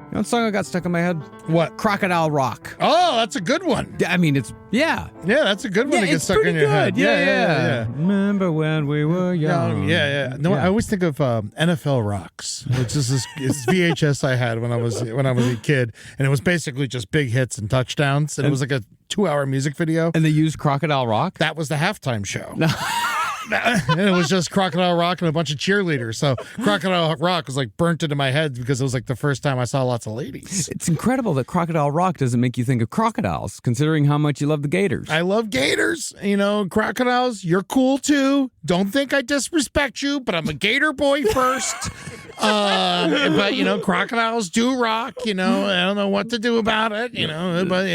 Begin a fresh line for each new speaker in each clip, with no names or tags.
You know what song I got stuck in my head?
What?
Crocodile Rock.
Oh, that's a good one.
I mean, yeah.
Yeah, that's a good one to get stuck in your head.
Yeah. Remember when we were young.
Yeah. No, I always think of NFL Rocks, which is this VHS I had when I was a kid, and it was basically just big hits and touchdowns, and it was like a 2-hour music video.
And they used Crocodile Rock?
That was the halftime show. And it was just Crocodile Rock and a bunch of cheerleaders. So Crocodile Rock was like burnt into my head because it was like the first time I saw lots of ladies.
It's incredible that Crocodile Rock doesn't make you think of crocodiles, considering how much you love the Gators.
I love Gators. You know, crocodiles, you're cool too. Don't think I disrespect you, but I'm a Gator boy first. But, you know, crocodiles do rock. You know, I don't know what to do about it. You know, but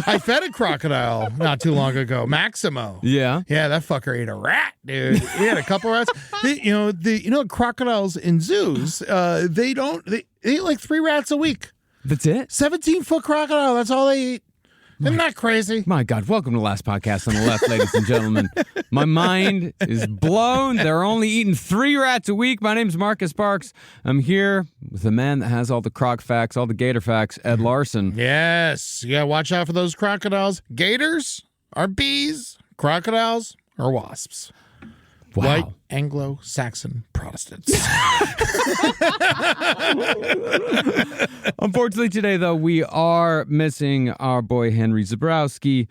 I fed a crocodile not too long ago, Maximo.
Yeah.
Yeah, that fucker ate a rat, dude. We had a couple rats. Crocodiles in zoos, they eat like 3 rats a week.
That's it?
17-foot crocodile, that's all they eat. Isn't that crazy?
My God, welcome to the last podcast on the left, ladies and gentlemen. My mind is blown. They're only eating 3 rats a week. My name's Marcus Parks. I'm here with the man that has all the croc facts, all the gator facts, Ed Larson.
Yes, you gotta watch out for those crocodiles. Gators are bees. Crocodiles are wasps.
Wow.
White Anglo-Saxon Protestants.
Unfortunately, today, though, we are missing our boy Henry Zebrowski.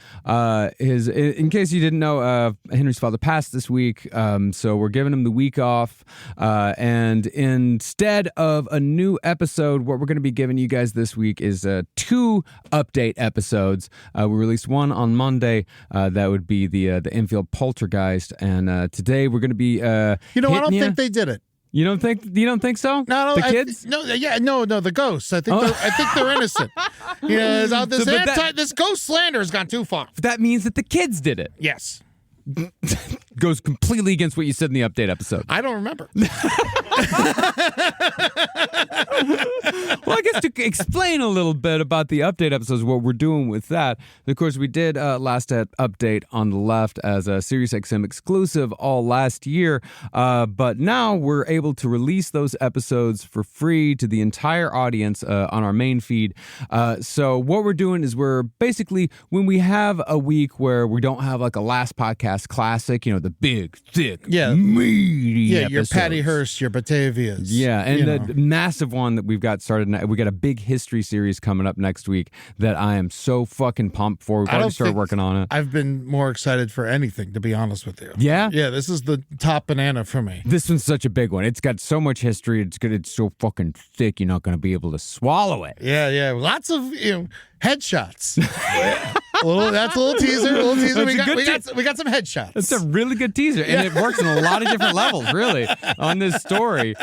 In case you didn't know, Henry's father passed this week, so we're giving him the week off. And instead of a new episode, what we're going to be giving you guys this week is 2 update episodes. We released one on Monday. That would be the infield poltergeist, and today we're going to be.
I don't think they did it.
You don't think so?
No,
the kids?
The ghosts. I think they're innocent. This ghost slander has gone too far.
That means that the kids did it.
Yes.
Goes completely against what you said in the update episode.
I don't remember.
Well, I guess to explain a little bit about the update episodes, what we're doing with that. Of course, we did last update on the left as a SiriusXM exclusive all last year, but now we're able to release those episodes for free to the entire audience on our main feed. So what we're doing is we're basically, when we have a week where we don't have like a last podcast classic, you know, the big, thick, meaty episodes.
Your Patty Hearst, your Batavias.
Yeah, and the massive one that we've got started. We got a big history series coming up next week that I am so fucking pumped for. We've already started working on it.
I've been more excited for anything, to be honest with you.
Yeah?
Yeah, this is the top banana for me.
This one's such a big one. It's got so much history. It's good. It's so fucking thick, you're not going to be able to swallow it.
Yeah. Lots of, headshots. That's a little teaser. We got some headshots.
It's a really good teaser, and it works on a lot of different levels, really, on this story.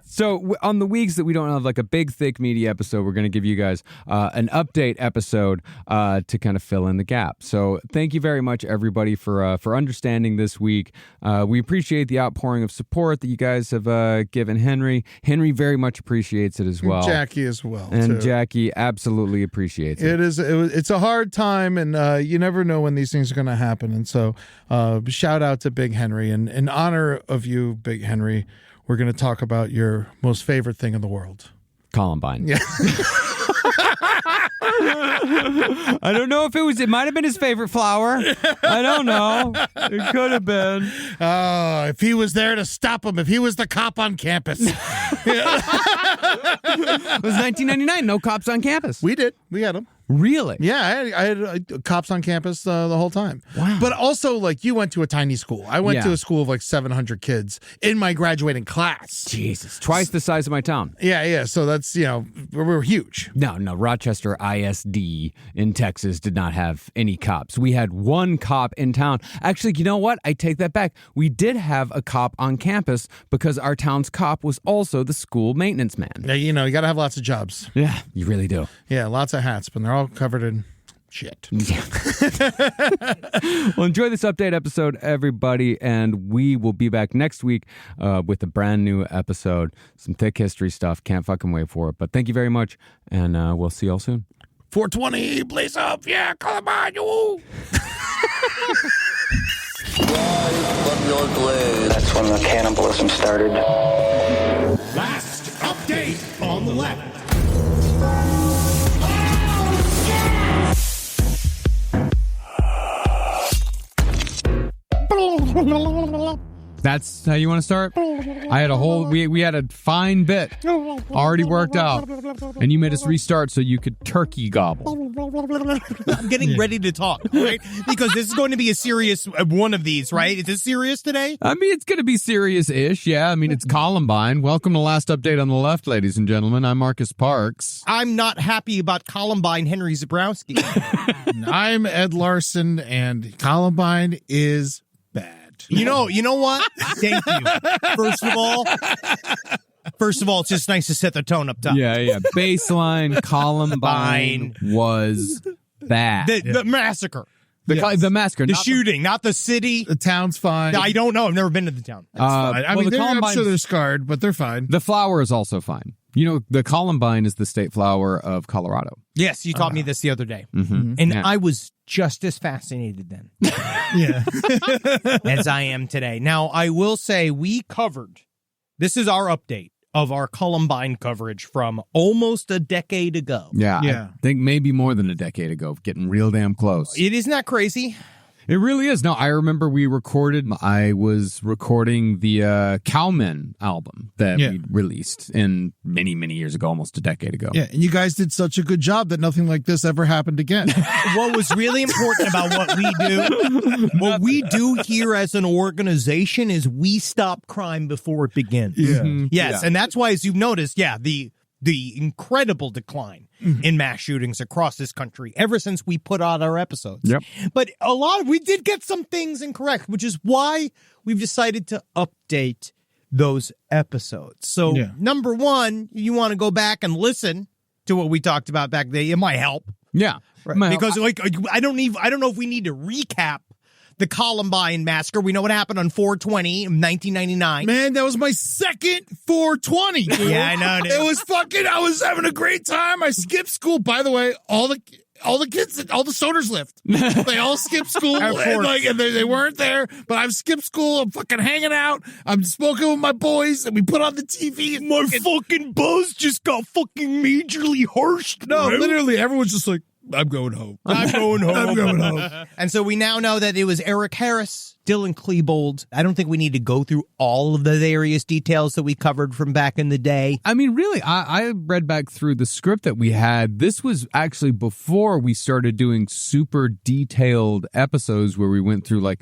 So on the weeks that we don't have like a big, thick, meaty episode, we're going to give you guys an update episode to kind of fill in the gap. So thank you very much, everybody, for understanding this week. We appreciate the outpouring of support that you guys have given Henry. Henry very much appreciates it as well.
And Jackie as well.
And
too.
Jackie absolutely appreciates it.
It's a hard time, and you never know when these things are going to happen. And so shout out to Big Henry. And in honor of you, Big Henry, we're going to talk about your most favorite thing in the world.
Columbine.
Yeah.
I don't know if it might have been his favorite flower. I don't know. It could have been.
Oh, if he was there to stop him, if he was the cop on campus.
It was 1999, no cops on campus.
We had them.
Really?
Yeah, I had cops on campus the whole time.
Wow.
But also, like, you went to a tiny school. I went to a school of like 700 kids in my graduating class.
Jesus. Twice the size of my town.
Yeah. So that's, we're huge.
No. Rochester ISD in Texas did not have any cops. We had one cop in town. Actually, you know what? I take that back. We did have a cop on campus because our town's cop was also the school maintenance man.
Yeah, you got to have lots of jobs.
Yeah, you really do.
Yeah, lots of hats, but they're all covered in shit.
Yeah. Well, enjoy this update episode, everybody, and we will be back next week with a brand new episode. Some thick history stuff. Can't fucking wait for it. But thank you very much, and we'll see y'all soon.
420, blaze up. Yeah, Columbine. Woo.
That's when the cannibalism started.
Last update on
the left.
That's how you want to start? I had a whole, we had a fine bit already worked out, and you made us restart so you could turkey gobble.
I'm getting ready to talk, right? Because this is going to be a serious one of these, right? Is this serious today?
I mean, it's going to be serious-ish, yeah. I mean, it's Columbine. Welcome to Last Update on the Left, ladies and gentlemen. I'm Marcus Parks.
I'm not happy about Columbine Henry Zebrowski.
I'm Ed Larson, and Columbine is bad.
You know what? Thank you. First of all, it's just nice to set the tone up top.
Yeah. Baseline Columbine was bad.
The massacre.
The massacre.
The shooting, not the city.
The town's fine.
I don't know. I've never been to the town.
Fine. I mean, I'm
Columbine,
sure they're scarred, but they're fine.
the flower is also fine. You know, the Columbine is the state flower of Colorado.
Yes, you taught me this the other day.
Mm-hmm.
And I was just as fascinated then
Yeah.
as I am today. Now, I will say this is our update of our Columbine coverage from almost a decade ago.
Yeah.
Yeah.
I think maybe more than a decade ago, getting real damn close.
Isn't that crazy?
It really is. No, I remember I was recording the Cowmen album that we released in many, many years ago, almost a decade ago.
Yeah, and you guys did such a good job that nothing like this ever happened again.
What was really important about what we do here as an organization is we stop crime before it begins.
Yeah.
Mm-hmm.
Yes, and that's why, as you've noticed, the incredible decline in mass shootings across this country ever since we put out our episodes.
Yep.
But we did get some things incorrect, which is why we've decided to update those episodes. So, number one, you want to go back and listen to what we talked about back then. It might help.
Yeah.
Right. Because I don't know if we need to recap the Columbine Massacre. We know what happened on 4/20 in 1999.
Man, that was my second 420. Dude.
Yeah, I know, dude.
It was I was having a great time. I skipped school. By the way, all the kids, all the stoners left. They all skipped school. and they weren't there, but I've skipped school. I'm fucking hanging out. I'm smoking with my boys, and we put on the TV.
My fucking buzz just got fucking majorly harshed.
No, literally, everyone's just like, I'm going home.
I'm going home.
I'm going home.
And so we now know that it was Eric Harris, Dylan Klebold. I don't think we need to go through all of the various details that we covered from back in the day.
I mean, really, I read back through the script that we had. This was actually before we started doing super detailed episodes where we went through like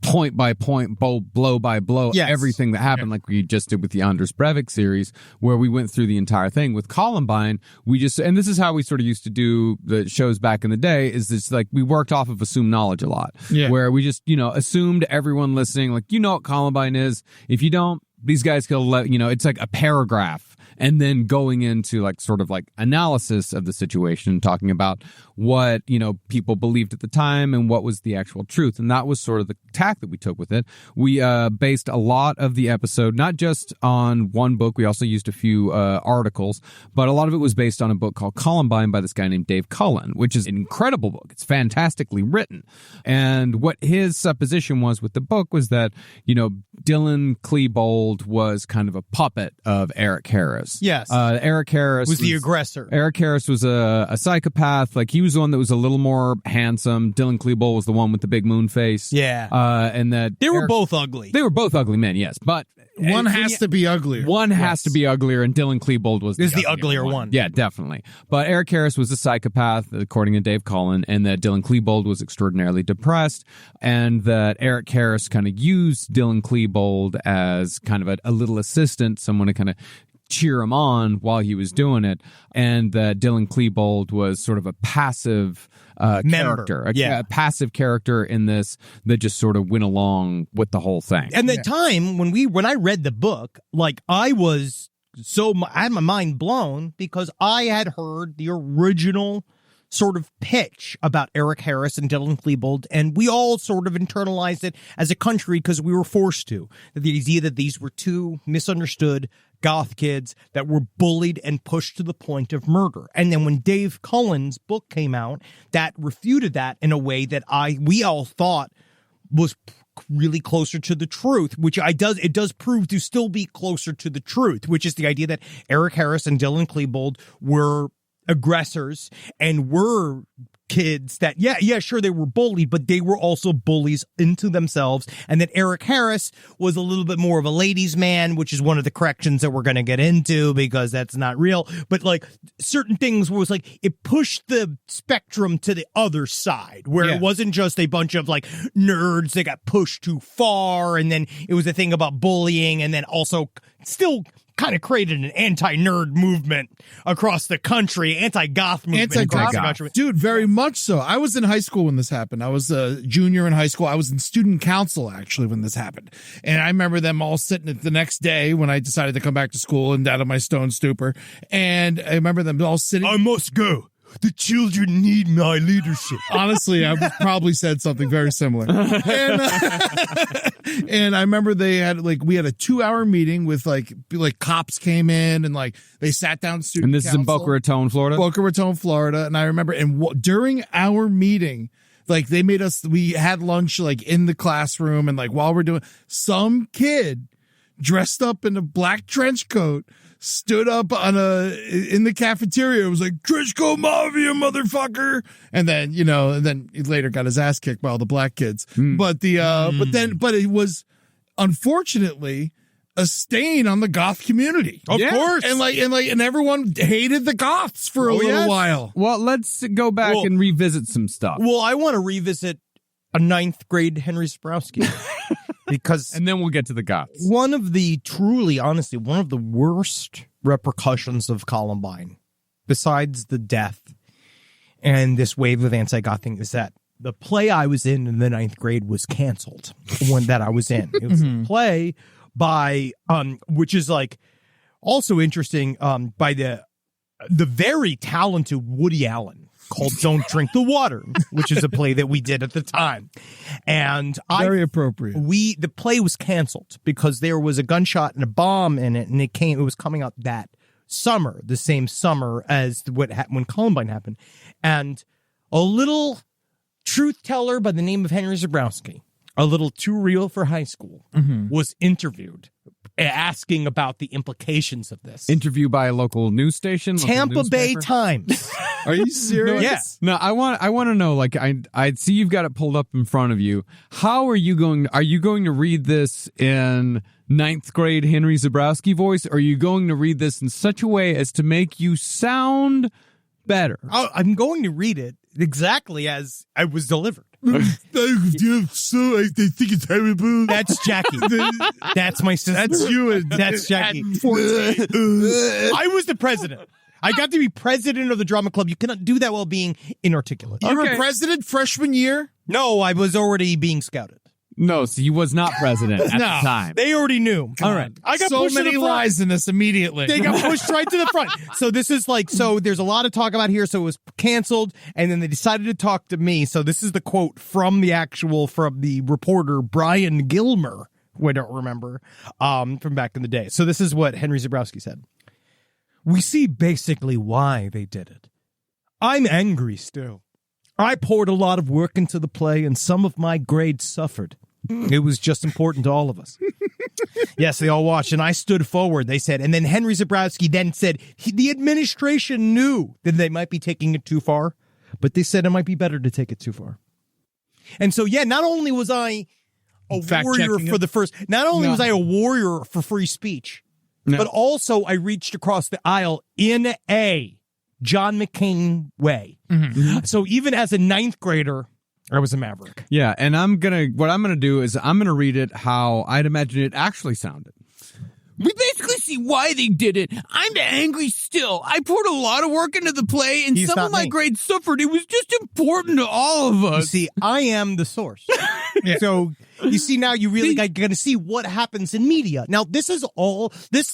point by point, blow by blow, everything that happened, like we just did with the Anders Breivik series, where we went through the entire thing. With Columbine, and this is how we sort of used to do the shows back in the day, is this like we worked off of assumed knowledge a lot, where we just, assumed everyone listening, like, what Columbine is. If you don't, these guys could let, it's like a paragraph. And then going into like sort of like analysis of the situation, talking about what, people believed at the time and what was the actual truth. And that was sort of the tack that we took with it. We based a lot of the episode, not just on one book. We also used a few articles, but a lot of it was based on a book called Columbine by this guy named Dave Cullen, which is an incredible book. It's fantastically written. And what his supposition was with the book was that, Dylan Klebold was kind of a puppet of Eric Harris.
Yes.
Eric Harris
was the aggressor.
Eric Harris was a psychopath. Like, he was the one that was a little more handsome. Dylan Klebold was the one with the big moon face.
Yeah.
And that
they were both ugly.
They were both ugly men, yes. But
one has to be uglier.
One has to be uglier, and Dylan Klebold was
the uglier one.
Yeah, definitely. But Eric Harris was a psychopath, according to Dave Cullen, and that Dylan Klebold was extraordinarily depressed, and that Eric Harris kind of used Dylan Klebold as kind of a little assistant, someone to kind of cheer him on while he was doing it, and that Dylan Klebold was sort of a passive character, a passive character in this that just sort of went along with the whole thing.
And the time when I read the book, like I had my mind blown because I had heard the original sort of pitch about Eric Harris and Dylan Klebold, and we all sort of internalized it as a country because we were forced to. The idea that these were two misunderstood goth kids that were bullied and pushed to the point of murder. And then when Dave Cullen's book came out, that refuted that in a way that we all thought was really closer to the truth, which it does prove to still be closer to the truth, which is the idea that Eric Harris and Dylan Klebold were aggressors and were kids that, sure, they were bullied, but they were also bullies into themselves. And that Eric Harris was a little bit more of a ladies' man, which is one of the corrections that we're going to get into because that's not real. But like certain things was like it pushed the spectrum to the other side where it wasn't just a bunch of like nerds that got pushed too far. And then it was a thing about bullying and then also still kind of created an anti-nerd movement across the country, anti-goth movement across the country.
Dude, very much so. I was in high school when this happened. I was a junior in high school. I was in student council, actually, when this happened. And I remember them all sitting at the next day when I decided to come back to school and out of my stone stupor. And I remember them all sitting.
I must go. The children need my leadership.
Honestly, I probably said something very similar. And I remember we had a 2-hour meeting with like cops came in and like they sat down student
And this
council.
is in Boca Raton, Florida?
Boca Raton, Florida. And I remember during our meeting, like they made us, we had lunch like in the classroom and like while we're doing, some kid dressed up in a black trench coat stood up in the cafeteria. It was like, trench coat mafia, motherfucker. And then, he later got his ass kicked by all the black kids. But it was unfortunately a stain on the goth community.
Of course.
And everyone hated the goths for a little while.
Well, let's go back and revisit some stuff.
Well, I want to revisit a 9th grade Henry Zebrowski. Because
and then we'll get to the goths.
One of the worst repercussions of Columbine, besides the death and this wave of anti-gothing, is that the play I was in the 9th grade was canceled. One that I was in. It was a play by, which is like also interesting, by the very talented Woody Allen. Called Don't Drink the Water, which is a play that we did at the time. And
very appropriate.
The play was canceled because there was a gunshot and a bomb in it, and it was coming out that summer, the same summer as when Columbine happened. And a little truth teller by the name of Henry Zebrowski, a little too real for high school, was interviewed asking about the implications of this.
Interview by a local news station?
Tampa Bay Times.
Are you serious?
Yes.
No, I want to know, like, I see you've got it pulled up in front of you. How are you going to read this in 9th grade Henry Zebrowski voice? Or are you going to read this in such a way as to make you sound better?
I'm going to read it exactly as I was delivered.
I think it's terrible.
That's Jackie. That's my sister.
That's you.
That's Jackie. I was the president. I got to be president of the drama club. You cannot do that while being inarticulate.
You were president freshman year?
No, I was already being scouted.
No, so he was not president at the time.
They already knew.
All right.
I got
so
pushed
many
to the front.
lies in this immediately.
They got pushed right to the front. So this is like, there's a lot of talk about here. So it was canceled, and then they decided to talk to me. So this is the quote from the reporter Brian Gilmer, who I don't remember, from back in the day. So this is what Henry Zebrowski said. We see basically why they did it. I'm angry still. I poured a lot of work into the play, and some of my grades suffered. It was just important to all of us. Yes, they all watched, and I stood forward, they said. And then Henry Zebrowski then said the administration knew that they might be taking it too far, but they said it might be better to take it too far. And so, not only was I a warrior for was I a warrior for free speech, but also I reached across the aisle in a John McCain way. So even as a 9th grader, I was a maverick.
Yeah, and what I'm gonna do is I'm gonna read it how I'd imagine it actually sounded. We basically see why they did it. I'm angry still. I poured a lot of work into the play, and some of my grades suffered. It was just important to all of us.
You see, I am the source. So you see, now you really got to see what happens in media. Now, this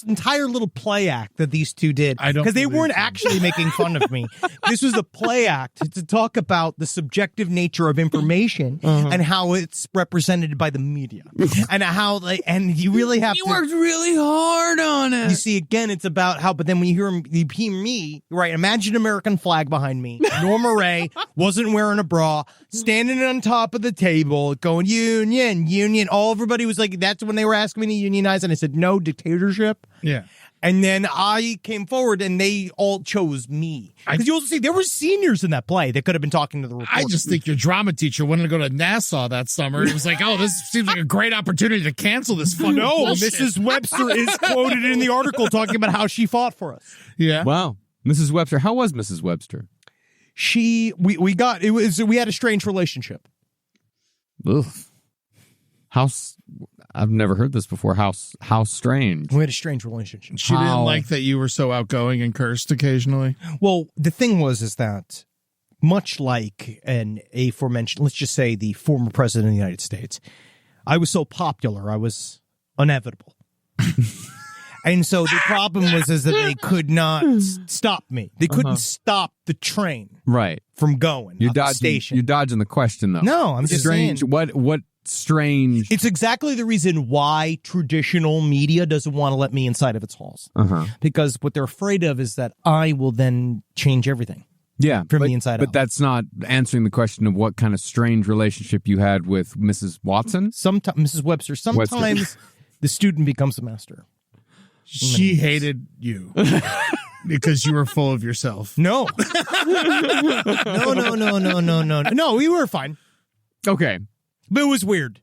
entire little play act that these two did, because they weren't actually making fun of me. This was a play act to talk about the subjective nature of information and how it's represented by the media, and how and you really have
to. You worked really hard on it.
You see, again, it's about how. But then when you hear me, right? Imagine an American flag behind me. Norma Ray wasn't wearing a bra, standing on top of the table, going union. again, union. Everybody was like, that's when they were asking me to unionize, and I said no, dictatorship.
Yeah.
And then I came forward, and they all chose me. Because you also see, there were seniors in that play that could have been talking to the reporter.
I just think your drama teacher wanted to go to Nassau that summer. It was like, oh, this seems like a great opportunity to cancel this fucking bullshit.
Mrs. Webster is quoted in the article talking about how she fought for us.
Yeah.
Wow. Mrs. Webster. How was Mrs. Webster?
We had a strange relationship.
Ugh. I've never heard this before. How strange.
We had a strange relationship.
She didn't like that you were so outgoing and cursed occasionally.
Well, the thing is that much like an aforementioned, let's just say the former president of the United States, I was so popular, I was inevitable. And so the problem was that they could not stop me. They couldn't stop the train
Right.
from going.
You're
up the
dodging.
station.
You're dodging the question though.
No, I'm just
strange.
saying.
What strange?
It's exactly the reason why traditional media doesn't want to let me inside of its halls. Because what they're afraid of is that I will then change everything.
Yeah,
from the inside
but
out.
that's not answering the question of what kind of strange relationship you had with Mrs. Watson.
Sometimes Mrs. Webster. Sometimes the student becomes the master.
She hated you because you were full of yourself.
No. No, we were fine.
Okay.
But it was weird.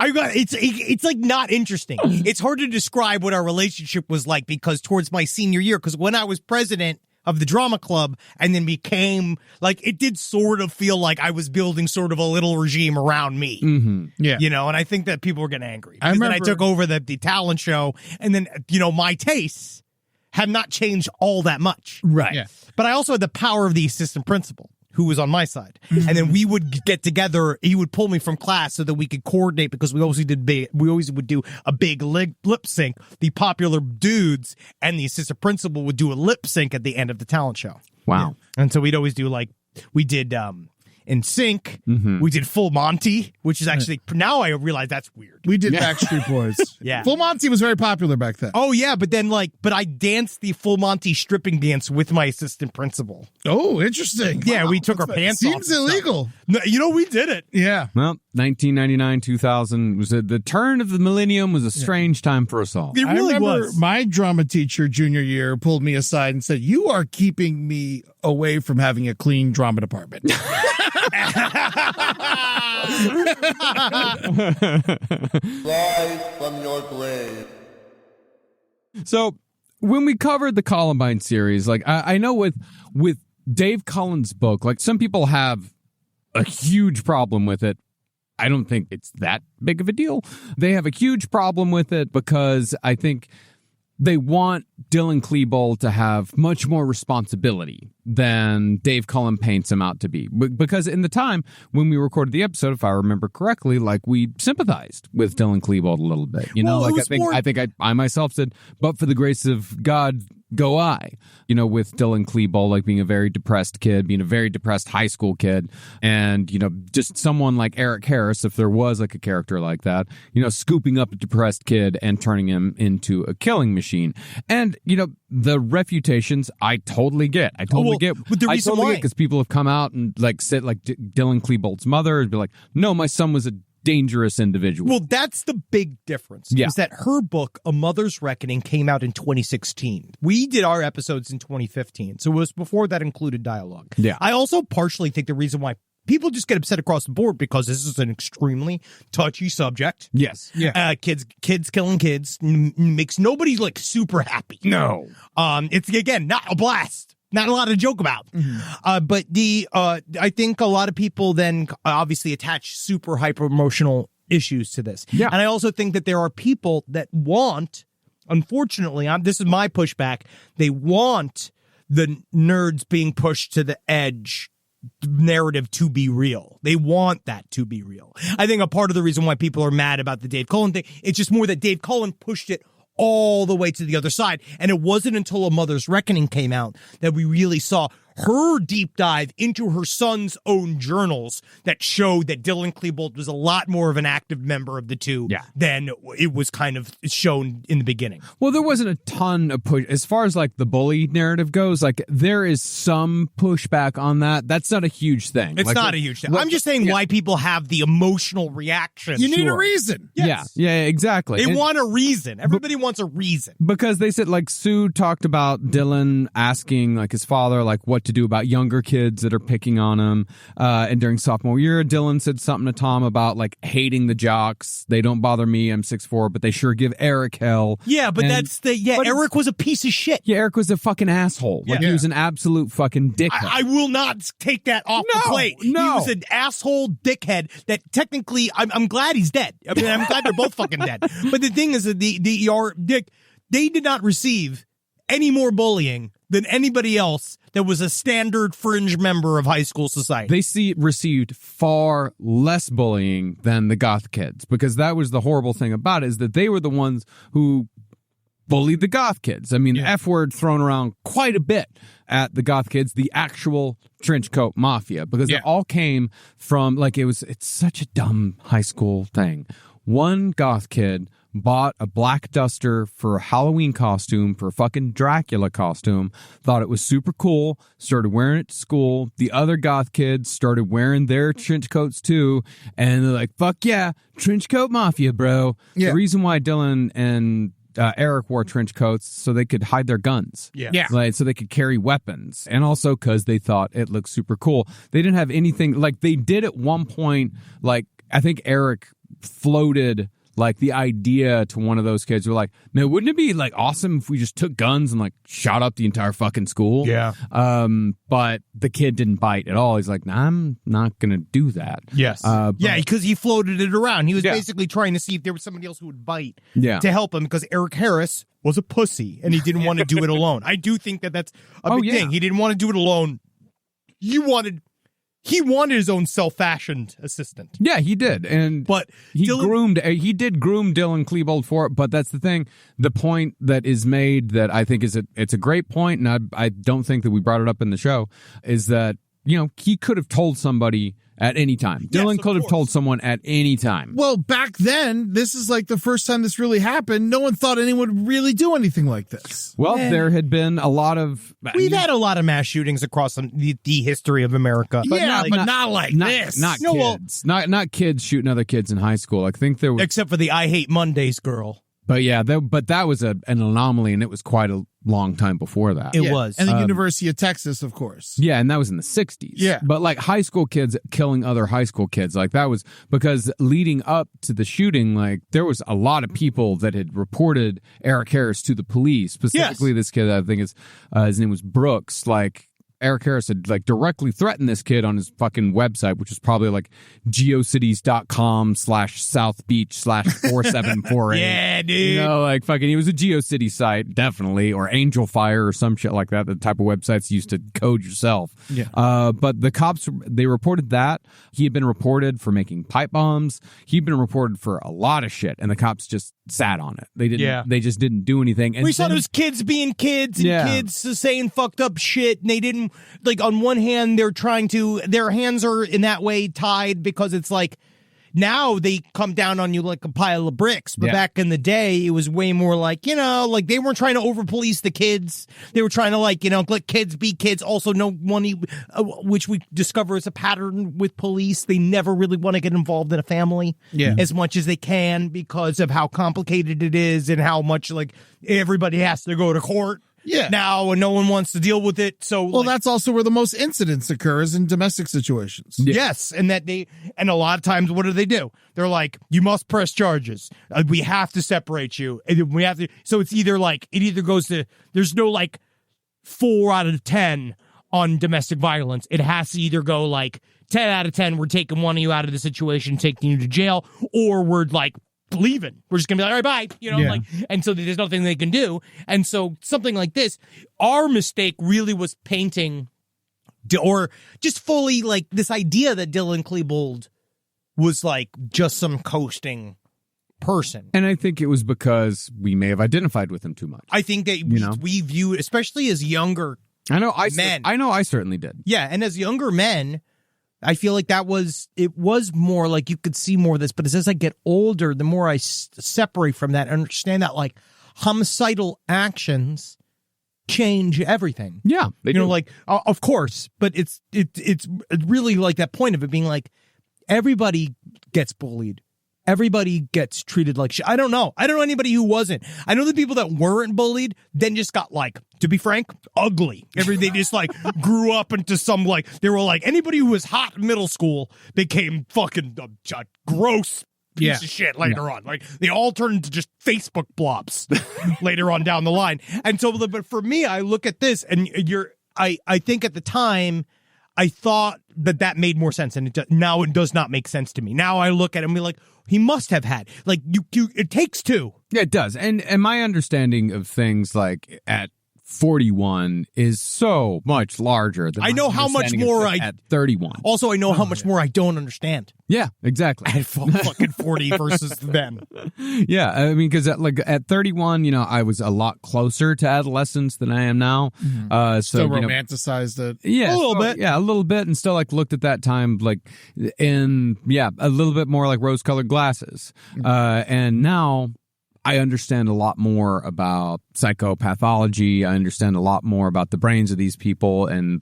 It's like not interesting. It's hard to describe what our relationship was like because towards my senior year, because when I was president of the drama club and then became like, it did sort of feel like I was building sort of a little regime around me.
Mm-hmm.
Yeah.
You know, and I think that people were getting angry.
I remember,
then I took over the talent show, and then, you know, my tastes have not changed all that much.
Right.
Yeah.
But I also had the power of the assistant principal who was on my side. And then we would get together. He would pull me from class so that we could coordinate because we always would do a big lip sync. The popular dudes and the assistant principal would do a lip sync at the end of the talent show.
Wow.
Yeah. And so we'd always do we did In Sync. We did Full Monty, which is actually, now I realize that's weird.
We did Backstreet Boys.
Yeah.
Full Monty was very popular back then.
Oh, yeah, but then I danced the Full Monty stripping dance with my assistant principal.
Oh, interesting.
Yeah, we took our pants off.
Seems illegal.
No, you know, we did it.
Yeah.
Well, 1999, 2000 was the turn of the millennium was a strange time for us all.
It
I
really
remember
was.
my drama teacher junior year pulled me aside and said, "You are keeping me away from having a clean drama department."
Rise from your grave.
So when we covered the Columbine series, like I know with Dave Cullen's book, like some people have a huge problem with it. I don't think it's that big of a deal. They have a huge problem with it because I think they want Dylan Klebold to have much more responsibility than Dave Cullen paints him out to be. Because in the time when we recorded the episode, if I remember correctly, like we sympathized with Dylan Klebold a little bit. You know,
Well,
like I think I myself said, but for the grace of God, go I. You know, with Dylan Klebold, like being a very depressed kid, being a very depressed high school kid, and, you know, just someone like Eric Harris, if there was like a character like that, you know, scooping up a depressed kid and turning him into a killing machine. And, you know, the refutations, I totally get. I totally get.
But the reason why,
because people have come out and like said, like Dylan Klebold's mother, and be like, no, my son was a dangerous individual.
well, that's the big difference.
Yeah.
Is that her book, A Mother's Reckoning, came out in 2016. We did our episodes in 2015, so it was before that included dialogue.
Yeah.
I also partially think the reason why people just get upset across the board because this is an extremely touchy subject.
Yes.
Yeah.
Kids killing kids makes nobody like super happy.
No.
It's again not a blast. Not a lot to joke about. But I think a lot of people then obviously attach super hyper emotional issues to this.
Yeah.
And I also think that there are people that want, unfortunately, this is my pushback, they want the nerds being pushed to the edge narrative to be real. They want that to be real. I think a part of the reason why people are mad about the Dave Cullen thing, it's just more that Dave Cullen pushed it all the way to the other side. And it wasn't until A Mother's Reckoning came out that we really saw her deep dive into her son's own journals that showed that Dylan Klebold was a lot more of an active member of the two than it was kind of shown in the beginning.
Well, there wasn't a ton of push as far as like the bully narrative goes. Like there is some pushback on that. That's not a huge thing.
It's
like,
not a huge thing. I'm just saying why people have the emotional reaction.
You need a reason.
Yes.
Yeah, exactly.
They want a reason. Everybody wants a reason.
Because they said, like, Sue talked about Dylan asking, like, his father, like, what to do about younger kids that are picking on him. And during sophomore year, Dylan said something to Tom about, like, hating the jocks. They don't bother me. I'm 6'4", but they sure give Eric hell.
Yeah, but Eric was a piece of shit.
Yeah, Eric was a fucking asshole. Like, he was an absolute fucking dickhead.
I will not take that off the plate.
No.
He was an asshole dickhead that technically, I'm glad he's dead. I mean, I'm glad they're both fucking dead. But the thing is that they did not receive any more bullying than anybody else that was a standard fringe member of high school society.
They received far less bullying than the goth kids, because that was the horrible thing about it, is that they were the ones who bullied the goth kids. I mean, the F word thrown around quite a bit at the goth kids, the actual trench coat mafia, because it all came from, like, it's such a dumb high school thing. One goth kid bought a black duster for a Halloween costume, for a fucking Dracula costume, thought it was super cool, started wearing it to school. The other goth kids started wearing their trench coats too, and they're like, fuck yeah, trench coat mafia, bro. Yeah. The reason why Dylan and Eric wore trench coats so they could hide their guns.
Yeah.
Like, so they could carry weapons. And also because they thought it looked super cool. They didn't have anything, like, they did at one point, like, I think Eric floated like the idea to one of those kids who were like, man, wouldn't it be like awesome if we just took guns and like shot up the entire fucking school?
Yeah.
But the kid didn't bite at all. He's like, nah, I'm not going to do that.
Yes. Because he floated it around. He was basically trying to see if there was somebody else who would bite to help him, because Eric Harris was a pussy and he didn't want to do it alone. I do think that that's a big thing. He didn't want to do it alone. He wanted his own self-fashioned assistant.
Yeah, he did. But he did groom Dylan Klebold for it, but that's the thing. The point that is made that I think it's a great point, and I don't think that we brought it up in the show, is that, you know, he could have told somebody at any time. Dylan could have told someone at any time.
Well, back then, this is like the first time this really happened. No one thought anyone would really do anything like this.
Well, there had been a lot of...
We've had a lot of mass shootings across the history of America.
But not like this.
Not kids. Not kids shooting other kids in high school. I think there was...
Except for the I Hate Mondays girl.
But yeah, that was an anomaly, and it was quite a long time before that.
It was.
And the University of Texas, of course.
Yeah, and that was in the 60s.
Yeah.
But like high school kids killing other high school kids, like that was because leading up to the shooting, like there was a lot of people that had reported Eric Harris to the police. Specifically, this kid, I think his name was Brooks, like... Eric Harris had like directly threatened this kid on his fucking website, which was probably like geocities.com/South Beach/4748.
Yeah, dude.
You know, like fucking, he was a GeoCity site, definitely, or Angel Fire or some shit like that, the type of websites used to code yourself.
Yeah.
But the cops, they reported that. He had been reported for making pipe bombs. He'd been reported for a lot of shit, and the cops just sat on it. They didn't. They just didn't do anything. And
we saw those kids being kids and kids saying fucked up shit, and they didn't. Like, on one hand, their hands are in that way tied because it's like, now they come down on you like a pile of bricks. But back in the day, it was way more like, you know, like they weren't trying to over-police the kids. They were trying to, like, you know, let kids be kids. Also, no money, which we discover is a pattern with police. They never really want to get involved in a family as much as they can because of how complicated it is and how much, like, everybody has to go to court.
Yeah.
Now, and no one wants to deal with it. So,
well, that's also where the most incidents occurs in domestic situations.
Yes, and a lot of times, what do? They're like, you must press charges. We have to separate you. And we have to. So it's either like it either goes to. There's no like 4 out of 10 on domestic violence. It has to either go like 10 out of 10. We're taking one of you out of the situation, taking you to jail, or we're like. Leaving. We're just gonna be like, all right, bye. You know, like, and so there's nothing they can do. And so something like this, our mistake really was painting, or just fully like this idea that Dylan Klebold was like just some coasting person.
And I think it was because we may have identified with him too much.
I think that we view, especially as younger
I know
men.
I know I certainly did.
Yeah, and as younger men, I feel like it was more like you could see more of this, but as I get older, the more I separate from that, understand that like homicidal actions change everything.
Yeah, they do.
Like of course, but it's really like that point of it being like everybody gets bullied. Everybody gets treated like shit. I don't know anybody who wasn't. I know the people that weren't bullied then just got like, to be frank, ugly. They just like grew up into some like, they were like, anybody who was hot in middle school became fucking gross piece of shit later on. Like they all turned into just Facebook blobs later on down the line. And so, but for me, I look at this and I think at the time, I thought that made more sense, and now it does not make sense to me. Now I look at him and be like, he must have had like it takes two.
Yeah, it does. And my understanding of things like at 41 is so much larger than
I know how much more
at 31.
Also, I know how much more I don't understand.
Yeah, exactly.
At fucking 40 versus then.
Yeah, I mean, because at 31, I was a lot closer to adolescence than I am now. So
still romanticized it.
Yeah,
a little bit.
Yeah, a little bit, and still like looked at that time like in a little bit more like rose-colored glasses. And now I understand a lot more about psychopathology. I understand a lot more about the brains of these people and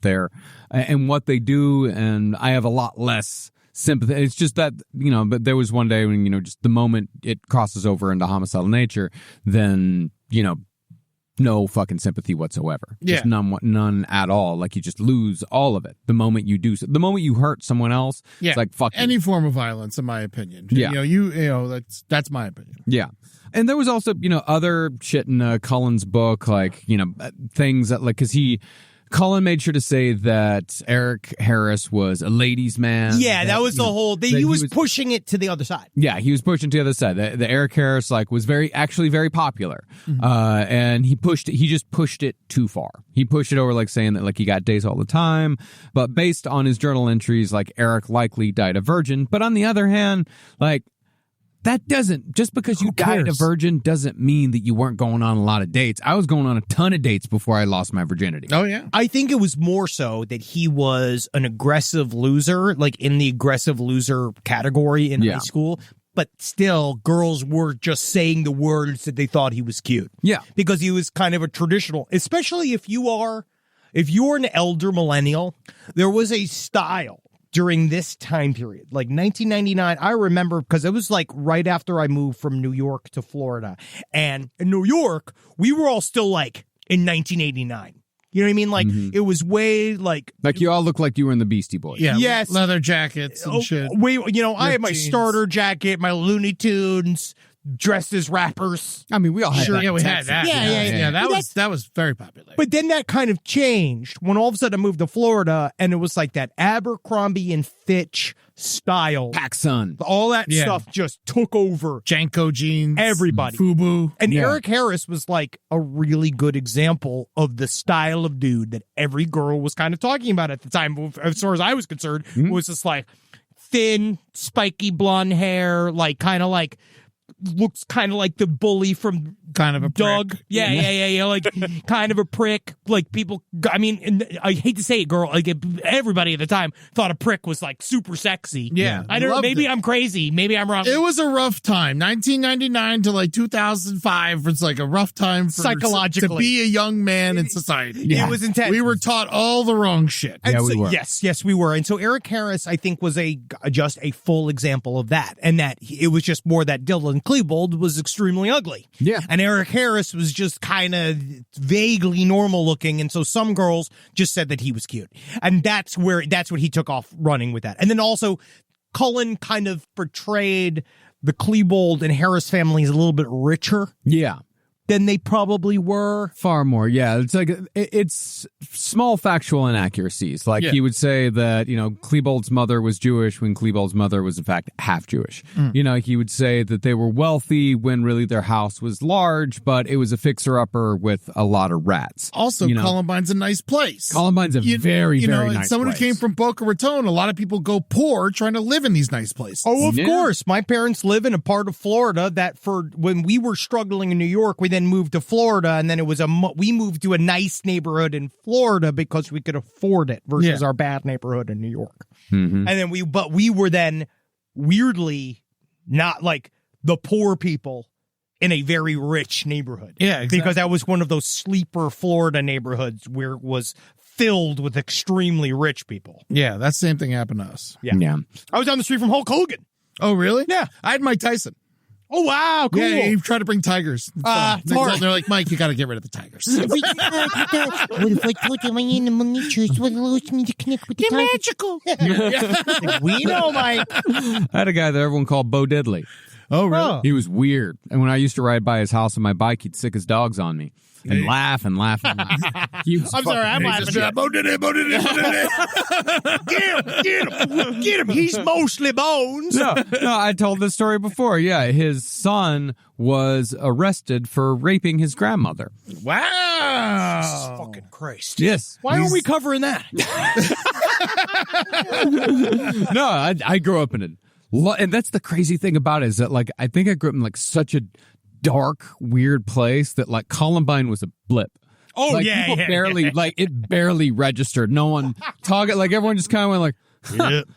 and what they do, and I have a lot less sympathy. It's just that, but there was one day when, just the moment it crosses over into homicidal nature, then, no fucking sympathy whatsoever. Just none at all. Like you just lose all of it the moment you do. The moment you hurt someone else, it's like fuck
any form of violence, in my opinion.
Yeah,
that's my opinion.
Yeah. And there was also, other shit in Cullen's book, like, things that, like, because Cullen made sure to say that Eric Harris was a ladies' man.
Yeah, that was the whole. He was pushing it to the other side.
Yeah, he was pushing to the other side. The Eric Harris was actually very popular, and he just pushed it too far. He pushed it over, like saying that he got dates all the time. But based on his journal entries, Eric likely died a virgin. But on the other hand, that doesn't, just because you died a virgin doesn't mean that you weren't going on a lot of dates. I was going on a ton of dates before I lost my virginity.
Oh, yeah.
I think it was more so that he was an aggressive loser, in the aggressive loser category in high school. But still, girls were just saying the words that they thought he was cute. Yeah. Because he was kind of a traditional, especially if you're an elder millennial, there was a style during this time period, 1999, I remember because it was right after I moved from New York to Florida. And in New York, we were all still in 1989. You know what I mean? It was way
you all look like you were in the Beastie Boys.
Yeah.
Yes.
Leather jackets and shit.
I had my starter jacket, my Looney Tunes, dressed as rappers.
I mean, we all had that.
Yeah, we had that. Yeah. That was very popular.
But then that kind of changed when all of a sudden I moved to Florida, and it was that Abercrombie and Fitch style.
PacSun.
All that stuff just took over.
Janko jeans.
Everybody.
FUBU.
And Eric Harris was a really good example of the style of dude that every girl was kind of talking about at the time. As far as I was concerned, was just thin, spiky blonde hair, looks kind of like the bully from
kind of a
Doug.
Prick.
Yeah. Kind of a prick. People, I mean, and I hate to say it, girl. Everybody at the time thought a prick was super sexy.
Yeah.
I don't know. Maybe I'm crazy. Maybe I'm wrong.
It was a rough time. 1999 to 2005 was a rough time for
psychologically
to be a young man in society.
Yeah. It was intense.
We were taught all the wrong shit.
And
we were.
Yes, we were. And so Eric Harris, I think, was just a full example of that. And that it was just more that Dylan Klebold was extremely ugly.
Yeah.
And Eric Harris was just kind of vaguely normal looking. And so some girls just said that he was cute. And that's what he took off running with that. And then also Cullen kind of portrayed the Klebold and Harris families a little bit richer.
Yeah.
Than they probably were.
Far more, yeah. It's it's small factual inaccuracies. He would say that, Klebold's mother was Jewish when Klebold's mother was, in fact, half Jewish. He would say that they were wealthy when really their house was large, but it was a fixer-upper with a lot of rats.
Also, Columbine's a nice place.
Columbine's a very, very nice
someone
place.
Who came from Boca Raton, a lot of people go poor trying to live in these nice places.
Oh, of course. My parents live in a part of Florida that when we were struggling in New York, we then then moved to Florida, and then it was we moved to a nice neighborhood in Florida because we could afford it versus our bad neighborhood in New York.
Mm-hmm.
And then we were then weirdly not like the poor people in a very rich neighborhood.
Yeah, exactly.
Because that was one of those sleeper Florida neighborhoods where it was filled with extremely rich people.
Yeah, that same thing happened to us.
Yeah. I was down the street from Hulk Hogan.
Oh, really?
Yeah.
I had Mike Tyson.
Oh, wow. Cool.
Yeah, he tried to bring tigers.
It's hard.
They're like, Mike, you got to get rid of the tigers.
What if I told you my animal natures would allow me to connect with the
Magical.
We know, Mike.
I had a guy that everyone called Bo Diddley.
Oh, really?
Oh.
He was weird. And when I used to ride by his house on my bike, he'd sick his dogs on me and laugh and laugh and laugh.
I'm sorry, I'm laughing.
Bo did it.
Get him. He's mostly bones.
No, I told this story before. Yeah, his son was arrested for raping his grandmother.
Wow.
Fucking Christ.
Yes.
Why are we covering that?
No, I grew up in it. And that's the crazy thing about it is that, like, I think I grew up in, like, such a dark, weird place that, like, Columbine was a blip.
Oh,
Like,
yeah,
people
yeah,
barely,
yeah.
like, it barely registered. No one talking, like, everyone just kind of went, like,
Yep.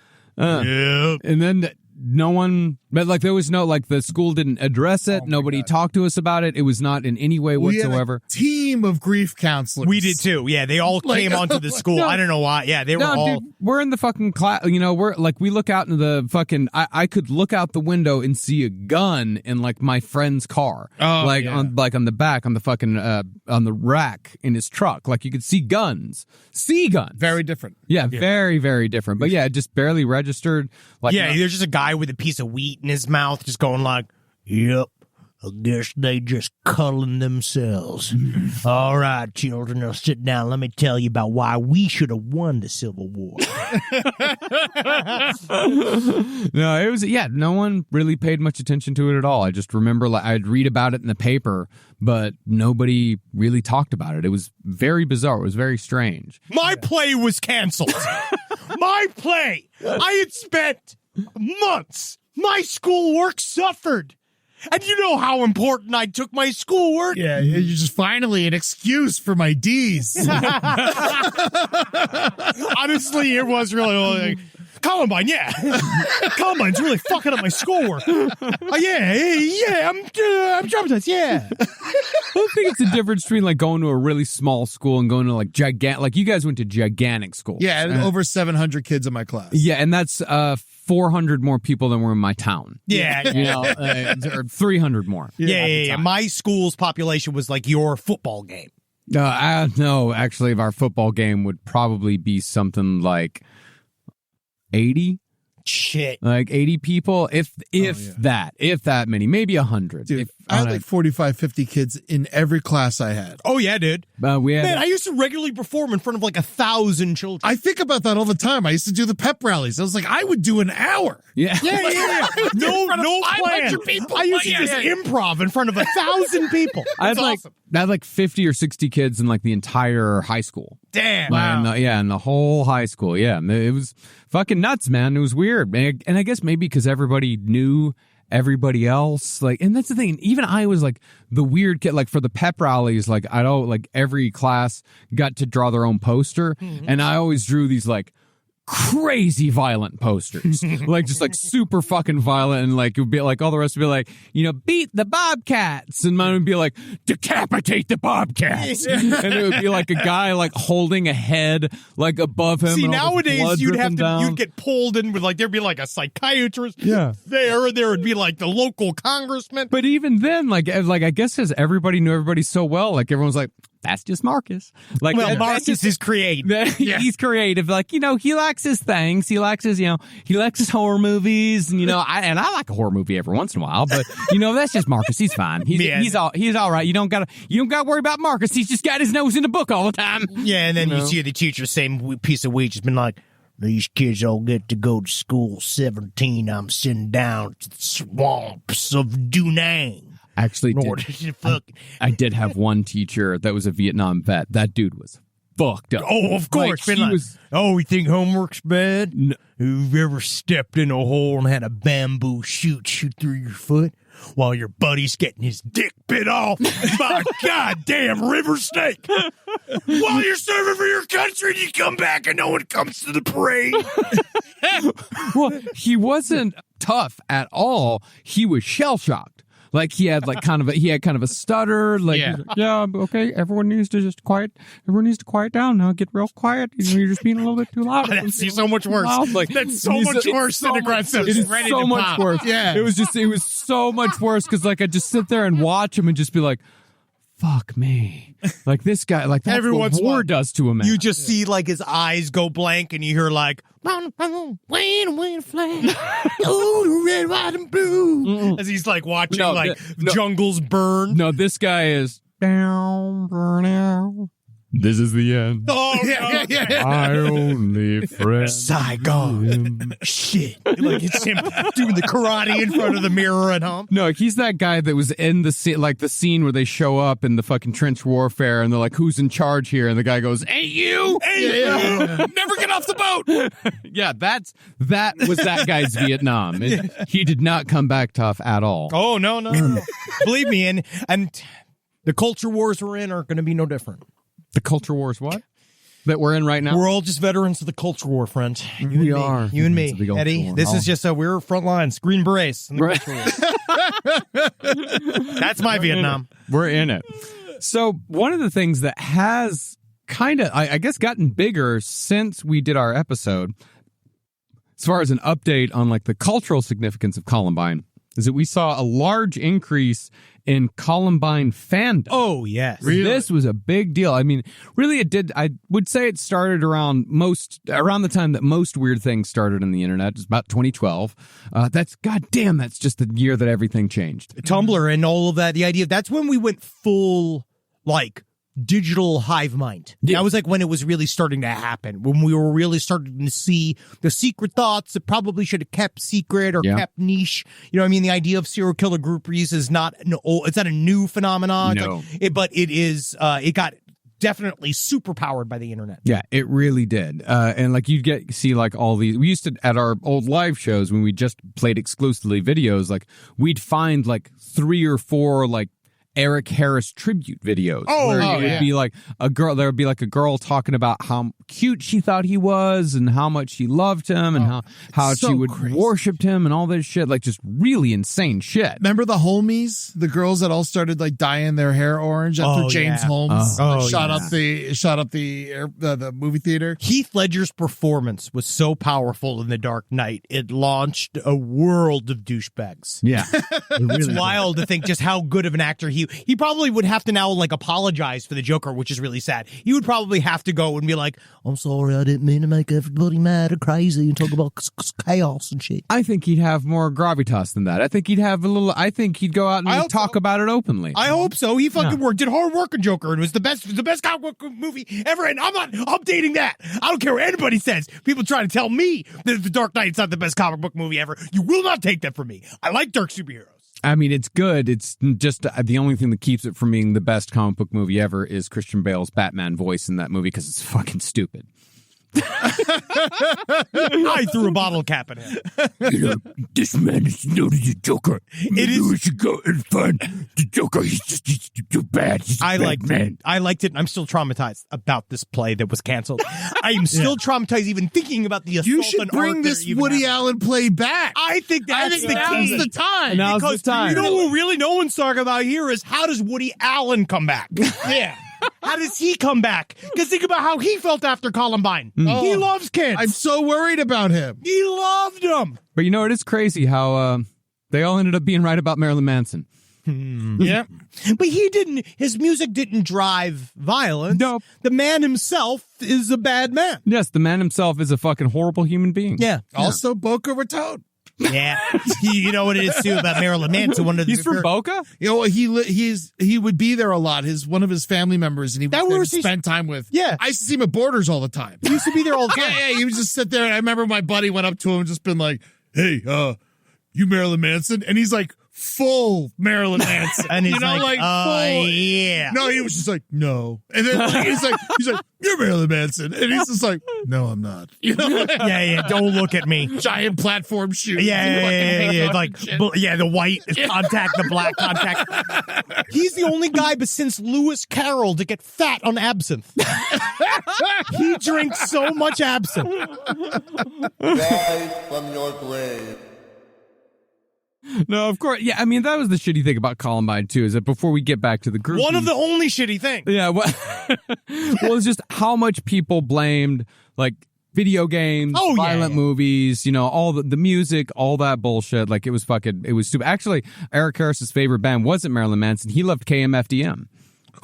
and then no one, but, like, there was no, like, the school didn't address it. Nobody talked to us about it. It was not in any way
We had
whatsoever.
a team of grief counselors.
We did too. Yeah, they all came onto the school.
No.
I don't know why. Yeah, they were
No,
all.
dude, we're in the fucking class. You know, we're like, we look out into the fucking. I could look out the window and see a gun in like my friend's car, like
yeah.
on the back, on the fucking on the rack in his truck. Like you could see guns.
Very different.
Yeah, very very different. But yeah, it just barely registered. Like
Yeah, there's just a guy with a piece of wheat in his mouth, just going like, "Yep, I guess they just culling themselves." All right, children, now sit down. Let me tell you about why we should have won the Civil War.
No, it was no one really paid much attention to it at all. I just remember like I'd read about it in the paper, but nobody really talked about it. It was very bizarre. It was very strange.
My play was canceled. My play. I had spent months. My schoolwork suffered. And you know how important I took my schoolwork.
Yeah, you're just finally an excuse for my D's.
Honestly, it was really like, Columbine, yeah. Columbine's really fucking up my schoolwork. I'm traumatized, yeah.
I think it's the difference between like going to a really small school and going to like gigantic. Like you guys went to gigantic schools.
Yeah, I had over 700 kids in my class.
Yeah, and that's 400 more people than were in my town.
Yeah.
You know, or 300 more.
Yeah. My school's population was like your football game.
No, actually, our football game would probably be something like 80.
Shit.
Like 80 people, if that many, maybe 100.
Dude, I had like 45, 50 kids in every class I had.
Oh, yeah, dude.
We had
Man, I used to regularly perform in front of like 1,000 children.
I think about that all the time. I used to do the pep rallies. I was like, I would do an hour.
yeah.
Yeah. No plan.
people.
I used to just improv in front of 1,000 people.
I had
awesome.
I had like 50 or 60 kids in like the entire high school.
Damn.
In the whole high school. Yeah, it was fucking nuts, man. It was weird, and I guess maybe because everybody knew everybody else, like, and that's the thing. Even I was like the weird kid. Like for the pep rallies, like I don't like every class got to draw their own poster, and I always drew these like crazy violent posters, like just like super fucking violent, and like it would be like all the rest would be like, you know, beat the Bobcats, and mine would be like decapitate the Bobcats, and it would be like a guy like holding a head like above him.
See,
and all this
nowadays
blood
you'd have
dripping
to
down.
you'd get pulled in with like there'd be like a psychiatrist
Yeah.
there, and there would be like the local congressman.
But even then, like I guess because everybody knew everybody so well, like everyone's like, that's just Marcus. Like,
Well,
that's
Marcus
just-
is creative.
He's creative. Like, you know, he likes his things. He likes his, he likes his horror movies. And, I like a horror movie every once in a while. But, that's just Marcus. He's fine. He's all right. You don't gotta worry about Marcus. He's just got his nose in the book all the time.
Yeah, and then you see the teacher, same piece of weed, just been like, these kids all get to go to school 17. I'm sitting down to the swamps of Dunang.
Actually, I
Fuck.
did have one teacher that was a Vietnam vet. That dude was fucked up.
Oh, of course.
Like,
Been like,
was,
oh, you think homework's bad?
No.
Who've ever stepped in a hole and had a bamboo shoot through your foot? while your buddy's getting his dick bit off by a goddamn river snake. While you're serving for your country, and you come back and no one comes to the parade.
Well, he wasn't tough at all. He was shell shocked. Like he had kind of a stutter. Like yeah, okay. Everyone needs to quiet down now. Get real quiet. You're just being a little bit too loud.
That's so much worse.
Like,
That's so much worse than aggressive.
It is
Ready
so
to
much
pop.
worse.
Yeah,
it was so much worse because like I'd just sit there and watch him and just be like, fuck me. Like this guy, like that's
Every
what
once in a
war
while.
does to a man.
You just see like his eyes go blank, and you hear like,
Wayne flag. Oh, red, white, and blue.
as he's like watching
No,
jungles burn.
No, this guy is down, burn out. This is the end.
Oh,
yeah.
I only friend.
Saigon. Shit. Like it's him doing the karate in front of the mirror at home.
No, he's that guy that was in the scene where they show up in the fucking trench warfare and they're like, who's in charge here? And the guy goes, hey, you! Hey, you! Never get off the boat! Yeah, that was that guy's Vietnam. He did not come back tough at all.
Oh, no. Believe me, and the culture wars we're in are going to be no different.
The culture wars, what? That we're in right now?
We're all just veterans of the culture war, friend.
We are.
You and me,
Veterans of the culture
Eddie.
war.
This is just we're front lines, Green Berets. In the
Right.
culture war. That's my Vietnam.
We're in it. So one of the things that has kind of, I guess, gotten bigger since we did our episode, as far as an update on like the cultural significance of Columbine, is that we saw a large increase in Columbine fandom.
Oh, yes.
This was a big deal. I mean, really, it did. I would say it started around the time that most weird things started on the internet. It's about 2012. That's just the year that everything changed.
Tumblr and all of that. The idea, that's when we went full, like, digital hive mind.
Yeah.
That was like when it was really starting to happen, when we were really starting to see the secret thoughts that probably should have kept secret or kept niche. You know what I mean? The idea of serial killer groupies is not it's not a new phenomenon.
No.
But it is it got definitely super powered by the internet.
Yeah, it really did. And like you'd see like all these, we used to, at our old live shows when we just played exclusively videos, like we'd find like 3 or 4 like Eric Harris tribute videos. Where it would be like there would be like a girl talking about how cute she thought he was and how much she loved him and how
so
she would
crazy.
worshipped him and all this shit, like just really insane shit.
Remember the homies, the girls that all started like dyeing their hair orange after James Holmes shot up the movie theater.
Heath Ledger's performance was so powerful in The Dark Knight, it launched a world of douchebags.
Yeah.
It's wild to think just how good of an actor he probably would have to now like apologize for the Joker, which is really sad. He would probably have to go and be like,
I'm sorry, I didn't mean to make everybody mad or crazy and talk about chaos and shit.
I think he'd have more gravitas than that. I think he'd go out and talk about it openly.
I hope so. He fucking did hard work in Joker and was the best comic book movie ever. And I'm not updating that. I don't care what anybody says. People try to tell me that The Dark Knight's not the best comic book movie ever. You will not take that from me. I like dark superheroes.
I mean, it's good. It's just the only thing that keeps it from being the best comic book movie ever is Christian Bale's Batman voice in that movie because it's fucking stupid.
I threw a bottle cap at him.
This man is known as a Joker. We should go and find the Joker. He's too bad. He's
I liked it. And I'm still traumatized about this play that was canceled. I am still traumatized even thinking about the assault
You should
on
bring
art
this
that even
Woody
happened.
Allen play back.
I think that's the
now's
key.
the time.
Now's the
Because
time.
you know what really no one's talking about here is how does Woody Allen come back? Yeah. How does he come back? Because think about how he felt after Columbine. He loves kids.
I'm so worried about him.
He loved them.
But you know, it is crazy how they all ended up being right about Marilyn Manson.
Yeah.
But his music didn't drive violence.
Nope.
The man himself is a bad man.
Yes, the man himself is a fucking horrible human being.
Yeah.
Also, Boca Raton.
Yeah. You know what it is, too, about Marilyn Manson.
He's from Boca?
You know, he would be there a lot. One of his family members, and he would spend time with.
Yeah.
I used to see him at Borders all the time.
He used to be there all the time.
Yeah, he would just sit there, and I remember my buddy went up to him and just been like, hey, you Marilyn Manson? And he's like full Marilyn Manson.
And he's
you know,
like,
full.
yeah.
No, he was just like, no. And then he's like, you're Marilyn Manson. And he's just like, no, I'm not. You know?
Yeah, don't look at me.
Giant platform shoes.
Yeah. Like, the white contact, the black contact. He's the only guy, but since Lewis Carroll, to get fat on absinthe. He drinks so much absinthe.
Rise from your grave.
No, of course. Yeah, I mean, that was the shitty thing about Columbine, too, is that before we get back to the group.
One of the only shitty things.
Yeah, well, it's just how much people blamed, like, video games, violent movies, all the music, all that bullshit. Like, it was stupid. Actually, Eric Harris's favorite band wasn't Marilyn Manson. He loved KMFDM.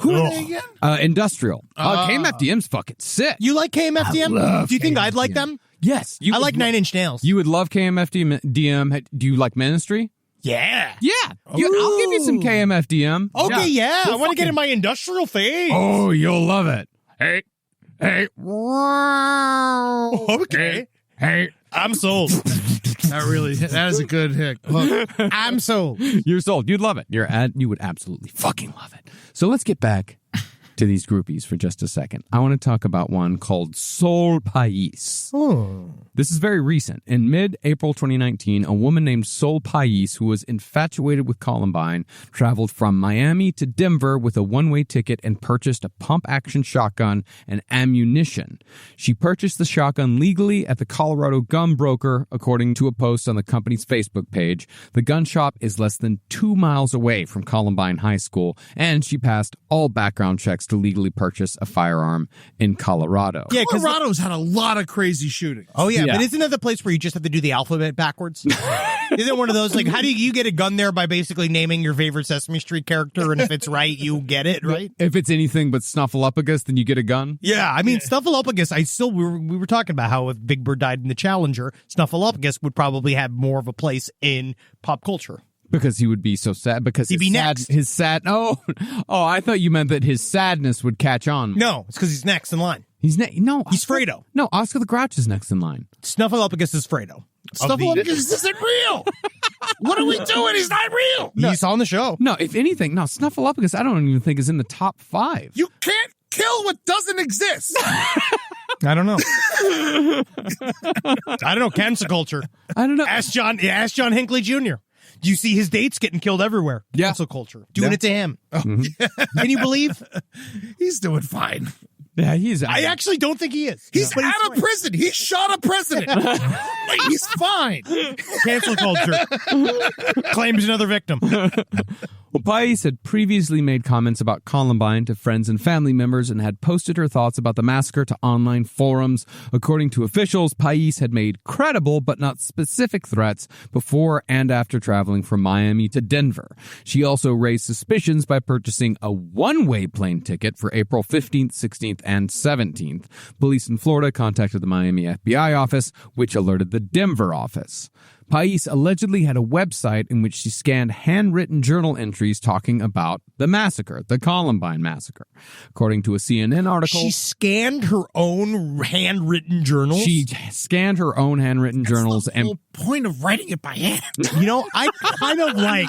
Who are they again?
Industrial. KMFDM's fucking sick.
You like KMFDM? Do you think I'd like them?
Yes.
I like Nine Inch Nails.
You would love KMFDM. Do you like Ministry?
Yeah.
Yeah. I'll give you some KMFDM.
Okay, yeah. I want to get in my industrial phase.
Oh, you'll love it. Hey.
Okay.
Hey.
I'm sold.
That is a good hook.
I'm sold.
You're sold. You'd love it. You would absolutely fucking love it. So let's get back to these groupies for just a second. I want to talk about one called Sol Pais.
Oh.
This is very recent. In mid-April 2019, a woman named Sol Pais, who was infatuated with Columbine, traveled from Miami to Denver with a one-way ticket and purchased a pump-action shotgun and ammunition. She purchased the shotgun legally at the Colorado gun broker, according to a post on the company's Facebook page. The gun shop is less than 2 miles away from Columbine High School, and she passed all background checks to legally purchase a firearm in Colorado.
Yeah,
Colorado's had a lot of crazy shooting.
Oh, yeah, but isn't that the place where you just have to do the alphabet backwards? Isn't it one of those, like, how do you get a gun there by basically naming your favorite Sesame Street character, and if it's right, you get it, right?
If it's anything but Snuffleupagus, then you get a gun?
Yeah, I mean, Snuffleupagus, we were talking about how if Big Bird died in the Challenger, Snuffleupagus would probably have more of a place in pop culture.
Because he would be so sad. Because
he'd be next.
His sad. Oh, I thought you meant that his sadness would catch on.
No, it's because he's next in line.
He's
Fredo.
No, Oscar the Grouch is next in line.
Snuffleupagus is Fredo.
Snuffleupagus isn't real. What are we doing? He's not real.
He's on the show.
No, if anything, Snuffleupagus I don't even think is in the top 5.
You can't kill what doesn't exist.
I don't know. I don't know. Cancel culture.
I don't know.
Ask John Hinckley Jr. Do you see his dates getting killed everywhere?
Yeah.
Cancel culture. Doing it to him.
Mm-hmm.
Can you believe?
He's doing fine.
Yeah, he's.
I actually don't think he is.
He's out of prison. He shot a president. Like, he's fine.
Cancel culture. Claims another victim.
Well, Pais had previously made comments about Columbine to friends and family members and had posted her thoughts about the massacre to online forums. According to officials, Pais had made credible but not specific threats before and after traveling from Miami to Denver. She also raised suspicions by purchasing a one-way plane ticket for April 15th, 16th, and 17th. Police in Florida contacted the Miami FBI office, which alerted the Denver office. Pais allegedly had a website in which she scanned handwritten journal entries talking about the massacre, the Columbine massacre. According to a CNN article,
she scanned her own handwritten journals.
She scanned her own handwritten journals,
the whole point of writing it by hand.
You know, I kind of like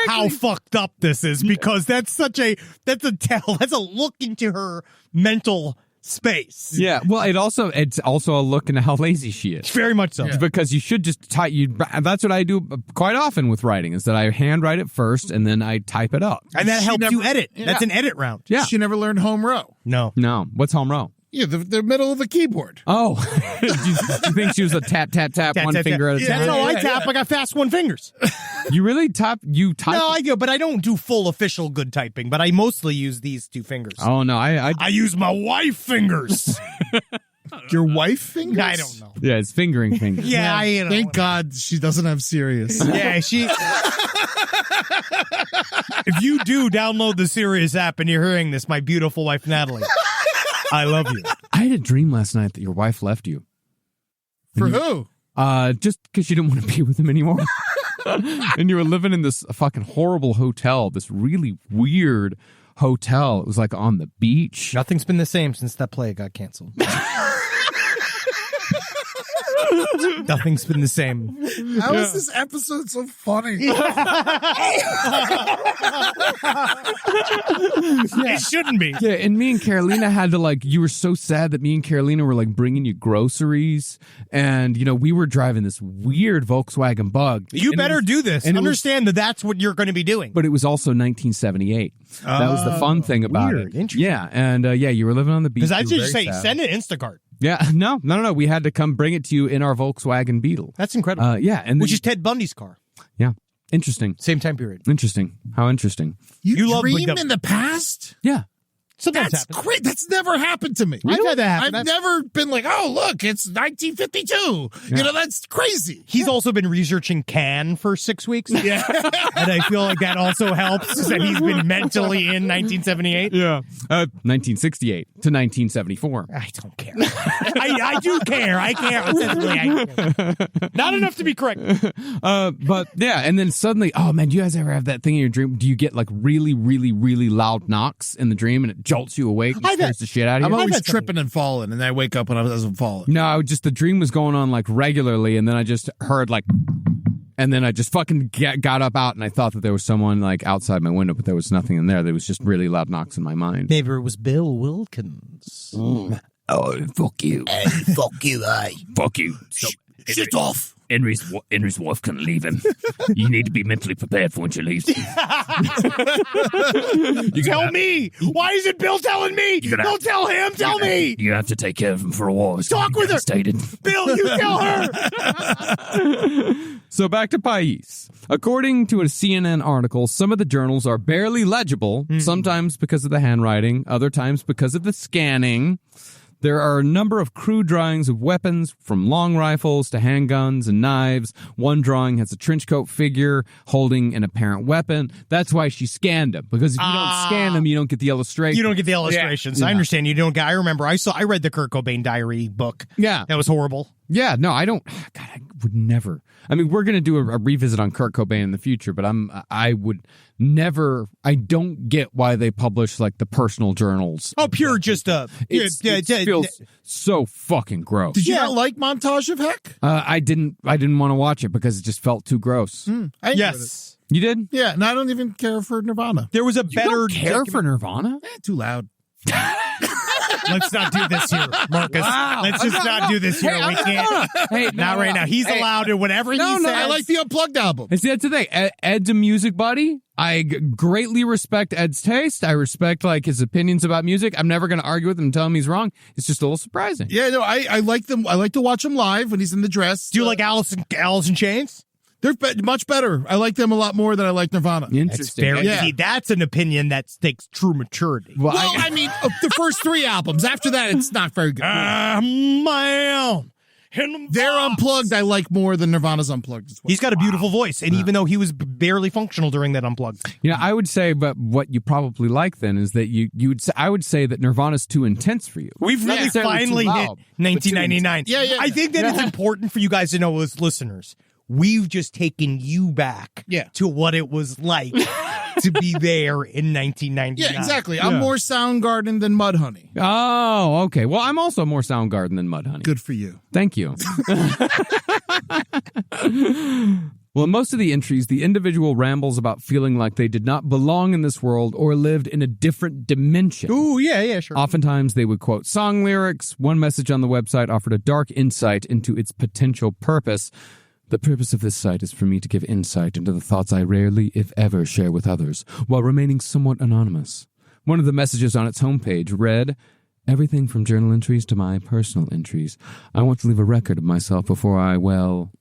how fucked up this is, because that's a look into her mental space.
Yeah, well, it's also a look into how lazy she is.
Very much so.
Yeah. Because you should just type. That's what I do quite often with writing, is that I handwrite it first and then I type it up.
And that helps you edit. Yeah. That's an edit round.
Yeah.
She never learned home row.
No.
What's home row?
Yeah, the middle of the keyboard.
Oh, do you think she was a tap, tap, tap, one finger at a time?
That's how I tap. I got fast one fingers.
You really type? You type?
No, I do, but I don't do full official good typing, but I mostly use these two fingers.
Oh, no, I
use my wife fingers.
Your wife fingers?
I don't know.
Yeah, it's fingering fingers.
Yeah,
thank God she doesn't have Sirius.
Yeah, she... If you do download the Sirius app and you're hearing this, my beautiful wife, Natalie, I love you.
I had a dream last night that your wife left you.
For who?
Just because you didn't want to be with him anymore. And you were living in this fucking horrible hotel, this really weird hotel. It was like on the beach.
Nothing's been the same since that play got canceled. Nothing's been the same.
How is this episode so funny?
It shouldn't be.
Yeah, and me and Carolina had to you were so sad that me and Carolina were bringing you groceries, and we were driving this weird Volkswagen Bug.
You
And
better do this and understand that that's what you're going to be doing.
But it was also 1978. That was the fun thing about
weird.
it.
Interesting.
Yeah, and you were living on the beach.
Because I
You were
just
very
say,
sad.
send it Instacart.
Yeah, no. We had to come bring it to you in our Volkswagen Beetle.
That's incredible.
Yeah, and
Which is Ted Bundy's car.
yeah, interesting.
Same time period.
Interesting. How interesting.
You
love
dream
the-
in the past?
Yeah.
Sometimes
That's
happens.
great. That's never happened to me.
I've had that happen.
I've never been like, oh, look, it's 1952. That's crazy.
He's also been researching Cannes for 6 weeks.
Yeah.
And I feel like that also helps that he's been mentally in 1978.
Yeah. 1968 to 1974.
I don't care. I do care. I care. Ostensibly, I care. Not enough to be correct.
But yeah, and then suddenly, oh man, do you guys ever have that thing in your dream? Do you get really, really, really loud knocks in the dream and it jolts you awake and scares the shit out of
I'm
you?
always
had
tripping and falling, and I wake up when I wasn't falling.
No, the dream was going on regularly, and then I just heard and then I just fucking got up out, and I thought that there was someone outside my window, but there was nothing in there. There was just really loud knocks in my mind.
Maybe it was Bill Wilkins.
Oh, fuck you.
Hey, fuck you, eh?
Fuck you.
Shit off.
Henry's wife can leave him. You need to be mentally prepared for when she leaves.
Tell me. Why is it Bill telling me? Don't tell him. Tell me.
You have to take care of him for a while.
Talk with her. Bill, you tell her.
So back to Pais. According to a CNN article, some of the journals are barely legible, sometimes because of the handwriting, other times because of the scanning. There are a number of crude drawings of weapons, from long rifles to handguns and knives. One drawing has a trenchcoat figure holding an apparent weapon. That's why she scanned them, because if you don't scan them, you don't get the illustration.
You don't get the illustrations.
Yeah.
I understand. You don't get. I remember. I read the Kurt Cobain diary book.
Yeah.
That was horrible.
Yeah, no, I don't. God, I would never. I mean, we're going to do a revisit on Kurt Cobain in the future, but I would never. I don't get why they publish the personal journals.
Oh, pure just
It feels so fucking gross.
Did you not like Montage of Heck?
I didn't want to watch it because it just felt too gross.
I enjoyed
yes.
You did?
it. Yeah, and I don't even care for Nirvana.
There was a
You
better
don't care for Nirvana?
Too loud.
Let's not do this here, Marcus.
Wow.
Let's just not do this here. We can't.
Hey,
Not right now. He's allowed to whatever he says.
I like the Unplugged album.
And see, that's the thing. Ed's a music buddy. I greatly respect Ed's taste. I respect his opinions about music. I'm never going to argue with him and tell him he's wrong. It's just a little surprising.
Yeah, no, I like them. I like to watch him live when he's in the dress.
Do you like Alice in Chains?
They're much better. I like them a lot more than I like Nirvana.
That's
Interesting.
very.
Yeah.
See, that's an opinion that takes true maturity.
Well,
Well, I mean, the first 3 albums. After that, it's not very good.
Man.
Their Unplugged I like more than Nirvana's Unplugged as well.
He's got a beautiful voice, and even though he was barely functional during that Unplugged.
I would say, but what you probably like then is that you would say, I would say that Nirvana's too intense for you.
We've really
Necessarily
finally
too
hit
loud,
1999.
Yeah.
I think that it's important for you guys to know as listeners, we've just taken you back to what it was like to be there in 1999.
Yeah, exactly. I'm more Soundgarden than Mudhoney.
Oh, okay. Well, I'm also more Soundgarden than Mudhoney.
Good for you.
Thank you. Well, in most of the entries, the individual rambles about feeling like they did not belong in this world or lived in a different dimension.
Ooh, yeah, sure.
Oftentimes, they would quote song lyrics. One message on the website offered a dark insight into its potential purpose. The purpose of this site is for me to give insight into the thoughts I rarely, if ever, share with others, while remaining somewhat anonymous. One of the messages on its homepage read, "Everything from journal entries to my personal entries. I want to leave a record of myself before I, well... ...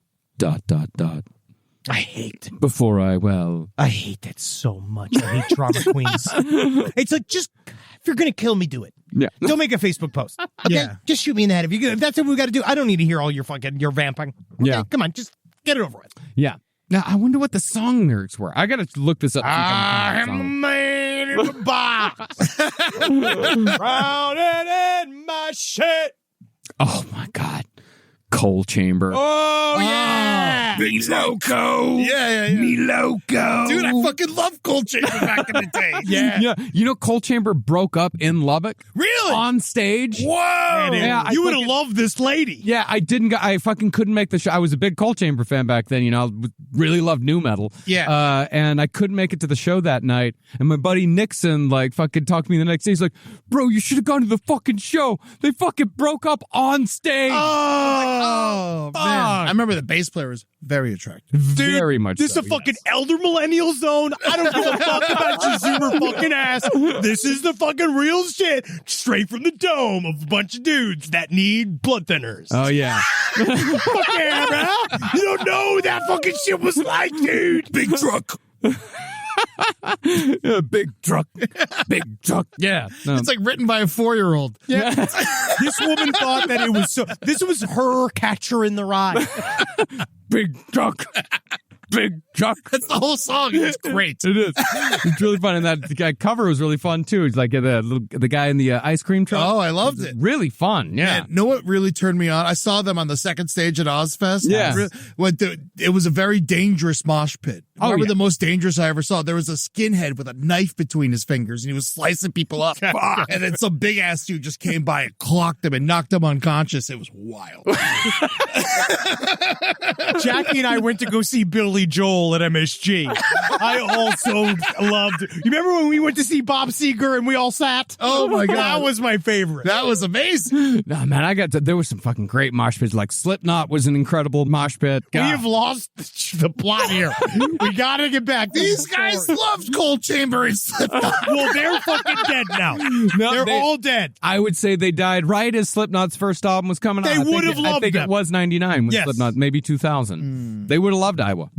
I hate
I
hate that so much. I hate drama queens. It's like, just, if you're going to kill me, do it.
Yeah.
Don't make a Facebook post. Okay?
Yeah.
Just shoot me in the head. If that's what we got to do, I don't need to hear all your vamping. Okay?
Yeah.
Come on, just get it over with.
Yeah. Now, I wonder what the song lyrics were. I got to look this up.
I'm a man in a box. Drowning in my shit.
Oh, my God. Coal Chamber.
Oh, yeah.
Me loco.
Yeah.
Me loco.
Dude, I fucking love Cold Chamber back in the day.
Yeah. You know, Coal Chamber broke up in Lubbock.
Really?
On stage.
Whoa.
Yeah,
You would have loved this lady.
Yeah, I fucking couldn't make the show. I was a big Coal Chamber fan back then, you know, I really loved nu metal.
Yeah.
And I couldn't make it to the show that night. And my buddy Nixon, like, fucking talked to me the next day. He's like, bro, you should have gone to the fucking show. They fucking broke up on stage.
Oh, man. I remember the bass player was very attractive.
Very much
This
so,
is a fucking
yes.
elder millennial zone. I don't give a fuck about your Zoomer fucking ass. This is the fucking real shit, straight from the dome of a bunch of dudes that need blood thinners.
Oh, yeah.
Fuck yeah, bro. You don't know what that fucking shit was like, dude.
Big truck.
Yeah, big truck. Big truck. Yeah. No.
It's like written by a 4-year-old.
Yeah. This woman thought that it was so. This was her Catcher in the Rye.
Big truck. Big truck.
That's the whole song. It's great.
It is. It's really fun. And that cover was really fun, too. It's like the guy in the ice cream truck.
Oh, I loved it.
Really fun. Yeah.
And know what really turned me on? I saw them on the second stage at Ozfest.
Yeah.
It was a very dangerous mosh pit.
Oh,
Probably
yeah.
the most dangerous I ever saw. There was a skinhead with a knife between his fingers, and he was slicing people up. And then some big ass dude just came by and clocked him and knocked him unconscious. It was wild.
Jackie and I went to go see Billy Joel at MSG. I also loved it. You remember when we went to see Bob Seger and we all sat?
Oh, my God.
That was my favorite.
That was amazing.
No, man, there was some fucking great mosh pits. Like Slipknot was an incredible mosh pit.
We
God.
have lost the plot here. We gotta get back to
These
the
guys
story.
loved Cold Chamber and Slipknot.
Well, they're fucking dead now.
No,
They're all dead.
I would say they died right as Slipknot's first album was coming out.
They would have
I
loved
think
them.
it was 99 when
Yes.
Slipknot, maybe 2000. They would have loved Iowa.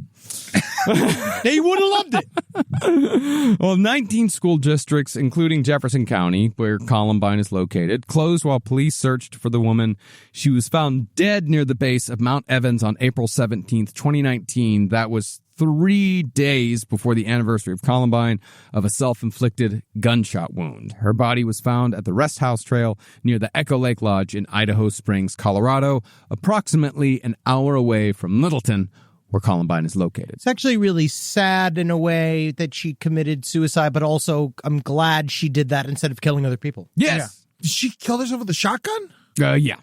They would have loved it.
Well, 19 school districts, including Jefferson County, where Columbine is located, closed while police searched for the woman. She was found dead near the base of Mount Evans on April 17th, 2019. That was 3 days before the anniversary of Columbine of a self-inflicted gunshot wound. Her body was found at the Rest House Trail near the Echo Lake Lodge in Idaho Springs, Colorado, approximately an hour away from Littleton, where Columbine is located.
It's actually really sad in a way that she committed suicide, but also I'm glad she did that instead of killing other people.
Yes.
Did she kill herself with a shotgun?
Yeah.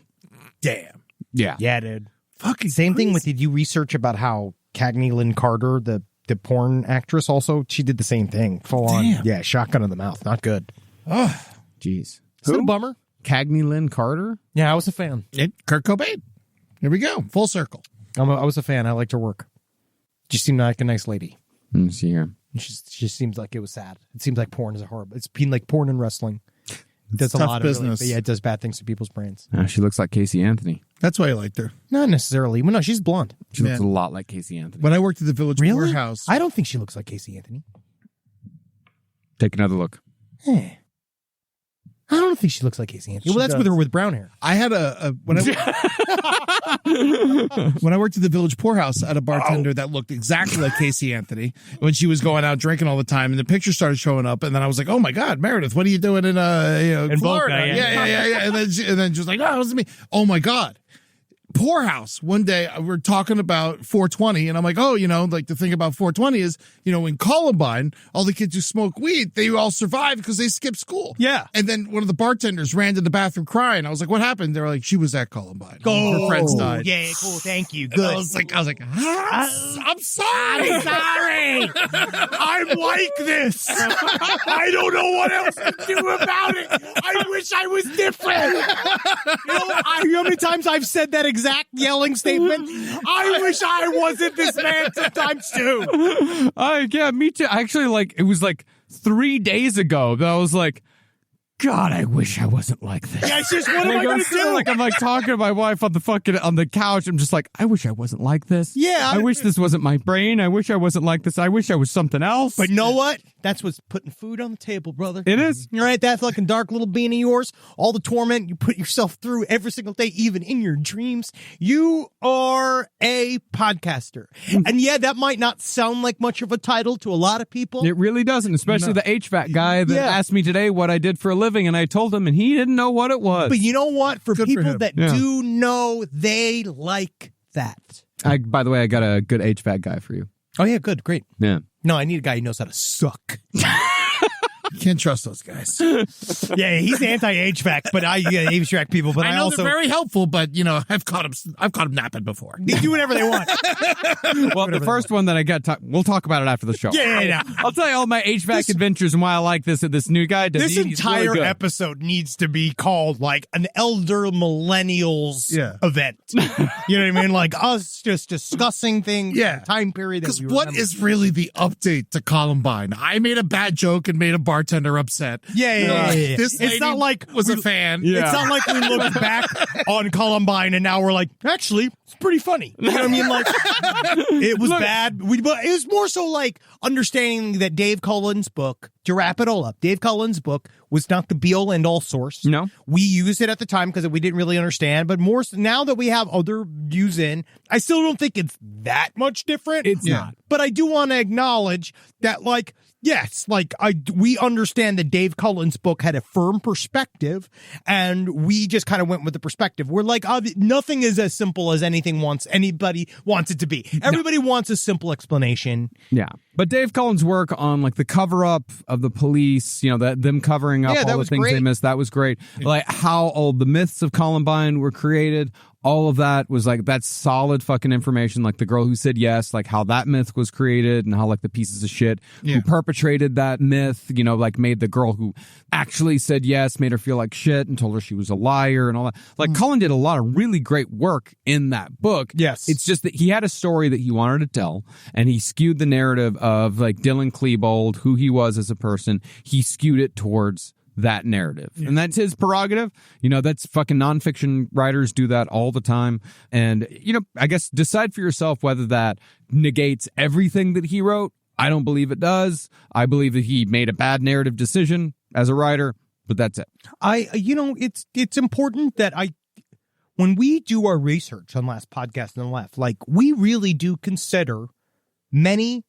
Damn.
Yeah.
Yeah, dude.
Fucking
Same thing
crazy.
with, did you research about how Cagney Lynn Carter, the porn actress, also, she did the same thing. Full on.
Damn.
Yeah, shotgun in the mouth. Not good.
Oh,
Jeez.
Is it a bummer?
Cagney Lynn Carter?
Yeah, I was a fan.
Kurt Cobain. Here we go. Full circle.
I was a fan. I liked her work. She seemed like a nice lady.
Let me see here.
She seems like it was sad. It seems like porn is a horrible. It's been like porn and wrestling. It does a
tough
lot
business.
of really, it does bad things to people's brains.
She looks like Casey Anthony.
That's why I liked her.
Not necessarily. Well, no, she's blonde.
She looks a
Man.
lot like Casey Anthony.
When I worked at the Village
Really?
Warehouse.
I don't think she looks like Casey Anthony.
Take another look.
I don't think she looks like Casey Anthony.
She
Well, that's with
does.
her with brown hair.
I had when I worked at the Village Poorhouse, I had a bartender that looked exactly like Casey Anthony when she was going out drinking all the time, and the pictures started showing up, and then I was like, "Oh my God, Meredith, what are you doing in
In
Florida?"
Boca,
yeah. And then she was like, "Oh, it was me." Oh my God. Poorhouse. One day we're talking about 420, and I'm like, oh, like the thing about 420 is, in Columbine, all the kids who smoke weed, they all survive because they skipped school.
Yeah.
And then one of the bartenders ran to the bathroom crying. I was like, what happened? They were like, she was at Columbine. Her friends died.
Yeah, cool. Thank you.
And
Good.
I was like, I'm sorry.
I'm sorry. I'm like this. I don't know what else to do about it. I wish I was different. You know how many times I've said that exact yelling statement? I wish I wasn't this man sometimes too.
Yeah, me too. Actually, it was 3 days ago that I was like, God, I wish I wasn't like this.
Yeah, it's just, what am I going to do?
I'm talking to my wife on the couch. I'm just like, I wish I wasn't like this.
Yeah.
I wish this wasn't my brain. I wish I wasn't like this. I wish I was something else.
But you know what? That's what's putting food on the table, brother.
It is.
All right, that fucking dark little bean of yours, all the torment you put yourself through every single day, even in your dreams. You are a podcaster. And yeah, that might not sound like much of a title to a lot of people.
It really doesn't, especially the HVAC guy that asked me today what I did for a living. living, and I told him, and he didn't know what it was.
But you know what? For
Good for
people
him.
that
Yeah.
do know, they like that.
By the way, I got a good HVAC guy for you.
Oh, yeah, good, great.
Yeah.
No, I need a guy who knows how to suck.
You can't trust those guys.
Yeah, he's anti-HVAC, but HVAC people. But
I know
also
they're very helpful, but I've caught them napping before.
they do whatever they want.
Well, the first one that I got, we'll talk about it after the show.
Yeah.
I'll tell you all my HVAC adventures and why I like this new guy.
This
He's really
entire
good.
episode needs to be called like an elder millennials event. You know what I mean? Like us just discussing things.
Yeah.
Time period.
Because what is really the update to Columbine? I made a bad joke and made a bartender upset.
Yeah.
This
It's
lady
not like
was a fan.
Yeah.
It's not like we look back on Columbine and now we're like, actually, it's pretty funny. You know what I mean? Like, it was bad. But it was more so like understanding that Dave Cullen's book, to wrap it all up, Dave Cullen's book was not the be-all end-all source.
No.
We used it at the time because we didn't really understand. But more so now that we have other views in, I still don't think it's that much different.
It's not.
But I do want to acknowledge that, like, yes, like we understand that Dave Cullen's book had a firm perspective, and we just kind of went with the perspective. We're like, nothing is as simple as anybody wants it to be. Everybody wants a simple explanation.
Yeah. But Dave Cullen's work on like the cover up of the police, them covering up
Yeah, that
all the
was
things they
great.
missed, that was great. Like how all the myths of Columbine were created, all of that was like, that's solid fucking information. Like the girl who said yes, like how that myth was created and how like the pieces of shit who perpetrated that myth, like made the girl who actually said yes, made her feel like shit and told her she was a liar and all that. Like Cullen did a lot of really great work in that book.
Yes.
It's just that he had a story that he wanted to tell, and he skewed the narrative of like Dylan Klebold, who he was as a person. He skewed it towards that narrative. And that's his prerogative. That's fucking nonfiction writers do that all the time. And, I guess decide for yourself whether that negates everything that he wrote. I don't believe it does. I believe that he made a bad narrative decision as a writer, but that's it.
It's important that when we do our research on Last Podcast on the Left, like we really do consider many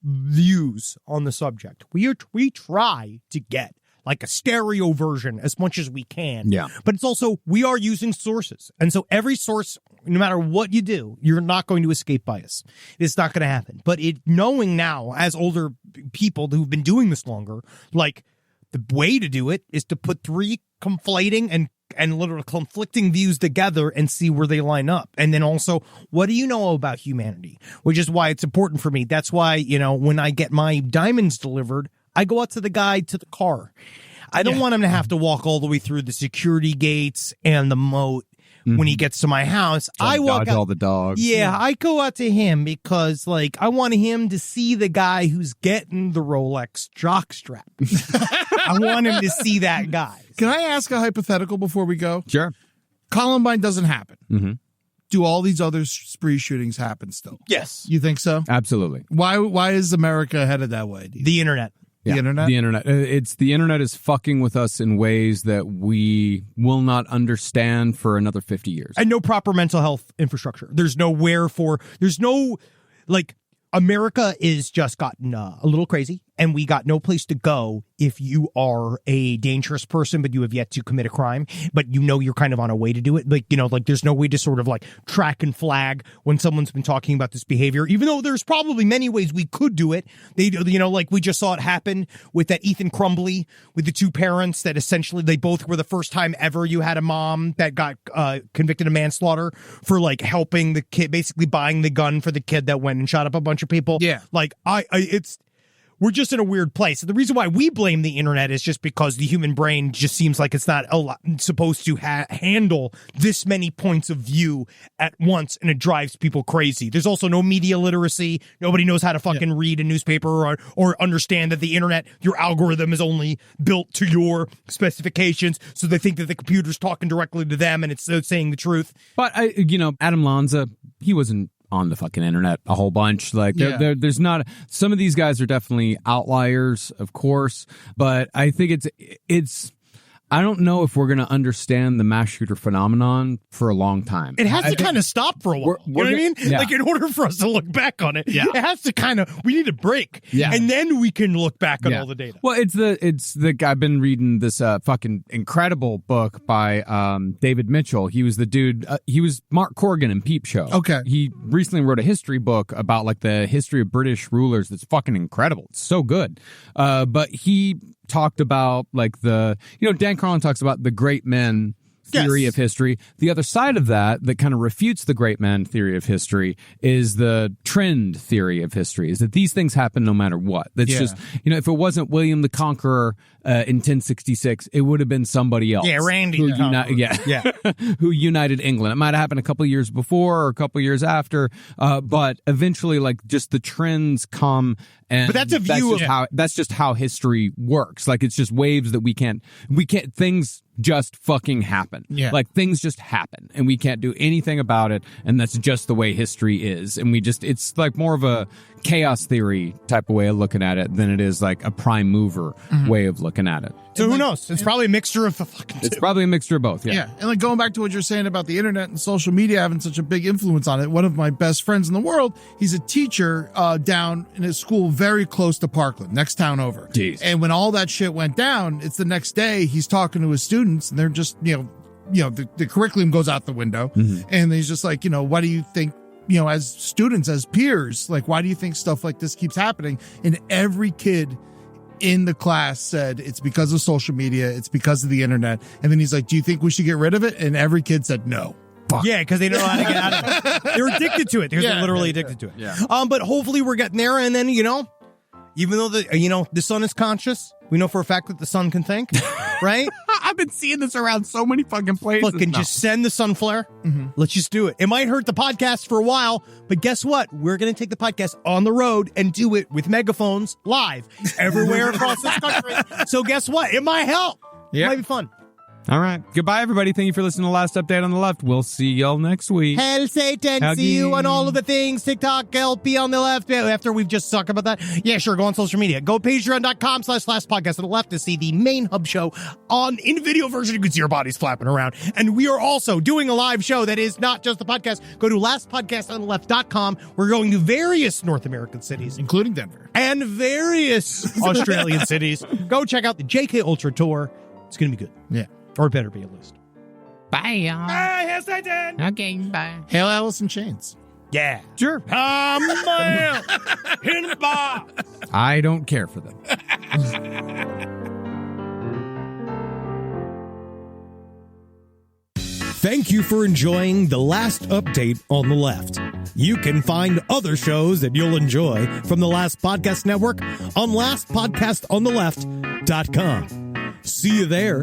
views on the subject. We try to get like a stereo version as much as we can.
Yeah.
But it's also, we are using sources. And so every source, no matter what you do, you're not going to escape bias. It's not going to happen. But knowing now, as older people who've been doing this longer, like the way to do it is to put three conflating and literally conflicting views together and see where they line up. And then also, what do you know about humanity? Which is why it's important for me. That's why, when I get my diamonds delivered, I go out to the guy to the car. I don't want him to have to walk all the way through the security gates and the moat when he gets to my house. I walk out.
All the dogs.
Yeah, I go out to him because, like, I want him to see the guy who's getting the Rolex jockstrap. I want him to see that guy.
Can I ask a hypothetical before we go?
Sure.
Columbine doesn't happen.
Mm-hmm.
Do all these other spree shootings happen still?
Yes.
You think so?
Absolutely.
Why is America headed that way?
The internet.
The internet?
The internet. The internet is fucking with us in ways that we will not understand for another 50 years.
And no proper mental health infrastructure. There's America is just gotten a little crazy, and we got no place to go if you are a dangerous person, but you have yet to commit a crime, but you're kind of on a way to do it. Like, there's no way to sort of like track and flag when someone's been talking about this behavior, even though there's probably many ways we could do it. Like we just saw it happen with that Ethan Crumbly with the two parents that essentially they both were the first time ever you had a mom that got convicted of manslaughter for like helping the kid, basically buying the gun for the kid that went and shot up a bunch of people.
Yeah.
Like we're just in a weird place. The reason why we blame the internet is just because the human brain just seems like it's not supposed to handle this many points of view at once, and it drives people crazy. There's also no media literacy. Nobody knows how to fucking read a newspaper or understand that the internet, your algorithm is only built to your specifications, so they think that the computer's talking directly to them and it's saying the truth.
But, Adam Lanza, he wasn't on the fucking internet a whole bunch. Like there's not, some of these guys are definitely outliers, of course, but I think I don't know if we're going to understand the mass shooter phenomenon for a long time.
It has to kind of stop for a while. You know what I mean?
Yeah.
Like, in order for us to look back on it, it has to kind of, we need a break.
Yeah.
And then we can look back on all the data.
Well, it's the I've been reading this fucking incredible book by David Mitchell. He was the dude. He was Mark Corrigan in Peep Show.
Okay.
He recently wrote a history book about like the history of British rulers. That's fucking incredible. It's so good. But he talked about like Dan Carlin talks about the great men theory of history. The other side of that kind of refutes the great men theory of history is the trend theory of history, is that these things happen no matter what. That's just, if it wasn't William the Conqueror in 1066, it would have been somebody else.
Yeah, Randy.
Who who united England. It might have happened a couple years before or a couple years after, but eventually, like, just the trends come. But
that's a view
that's just how history works. Like, it's just waves that we can't, things just fucking happen.
Yeah.
Like, things just happen and we can't do anything about it. And that's just the way history is. And it's like more of a chaos theory type of way of looking at it than it is like a prime mover way of looking at it.
So who knows? It's probably a mixture of the fucking two.
It's probably a mixture of both.
Yeah. And like going back to what you're saying about the internet and social media having such a big influence on it, one of my best friends in the world, he's a teacher down in a school very close to Parkland, next town over.
Jeez.
And when all that shit went down, it's the next day he's talking to his students and they're just, the curriculum goes out the window and he's just like, what do you think, as students, as peers, like, why do you think stuff like this keeps happening? And every kid in the class said it's because of social media, it's because of the internet. And then he's like, do you think we should get rid of it? And every kid said no. Fuck.
Yeah, because they don't know how to get out of it. They're addicted to it. They're literally addicted to it.
Yeah.
But hopefully we're getting there. And then, even though the sun is conscious, we know for a fact that the sun can think, right?
I've been seeing this around so many fucking places.
Look, and just send the sun flare. Let's just do it. It might hurt the podcast for a while, but guess what? We're going to take the podcast on the road and do it with megaphones live everywhere across this country. So guess what? It might help.
Yeah.
It might be fun.
All right. Goodbye, everybody. Thank you for listening to the last update on the left. We'll see y'all next week.
Hell, Satan, see you on all of the things. TikTok, LP on the left. After we've just talked about that. Yeah, sure. Go on social media. Go patreon.com/last podcast on the left to see the main hub show in video version. You can see our bodies flapping around. And we are also doing a live show that is not just the podcast. Go to lastpodcastontheLeft.com. We're going to various North American cities,
Including Denver.
and various Australian cities. Go check out the JK Ultra Tour. It's going to be good.
Yeah.
Or it better be at least.
Bye, y'all.
Bye, yes, I did.
Okay, bye.
Hail Alice in Chains.
Yeah.
Sure. I don't care for them.
Thank you for enjoying the last update on the left. You can find other shows that you'll enjoy from the Last Podcast Network on lastpodcastontheLeft.com. See you there.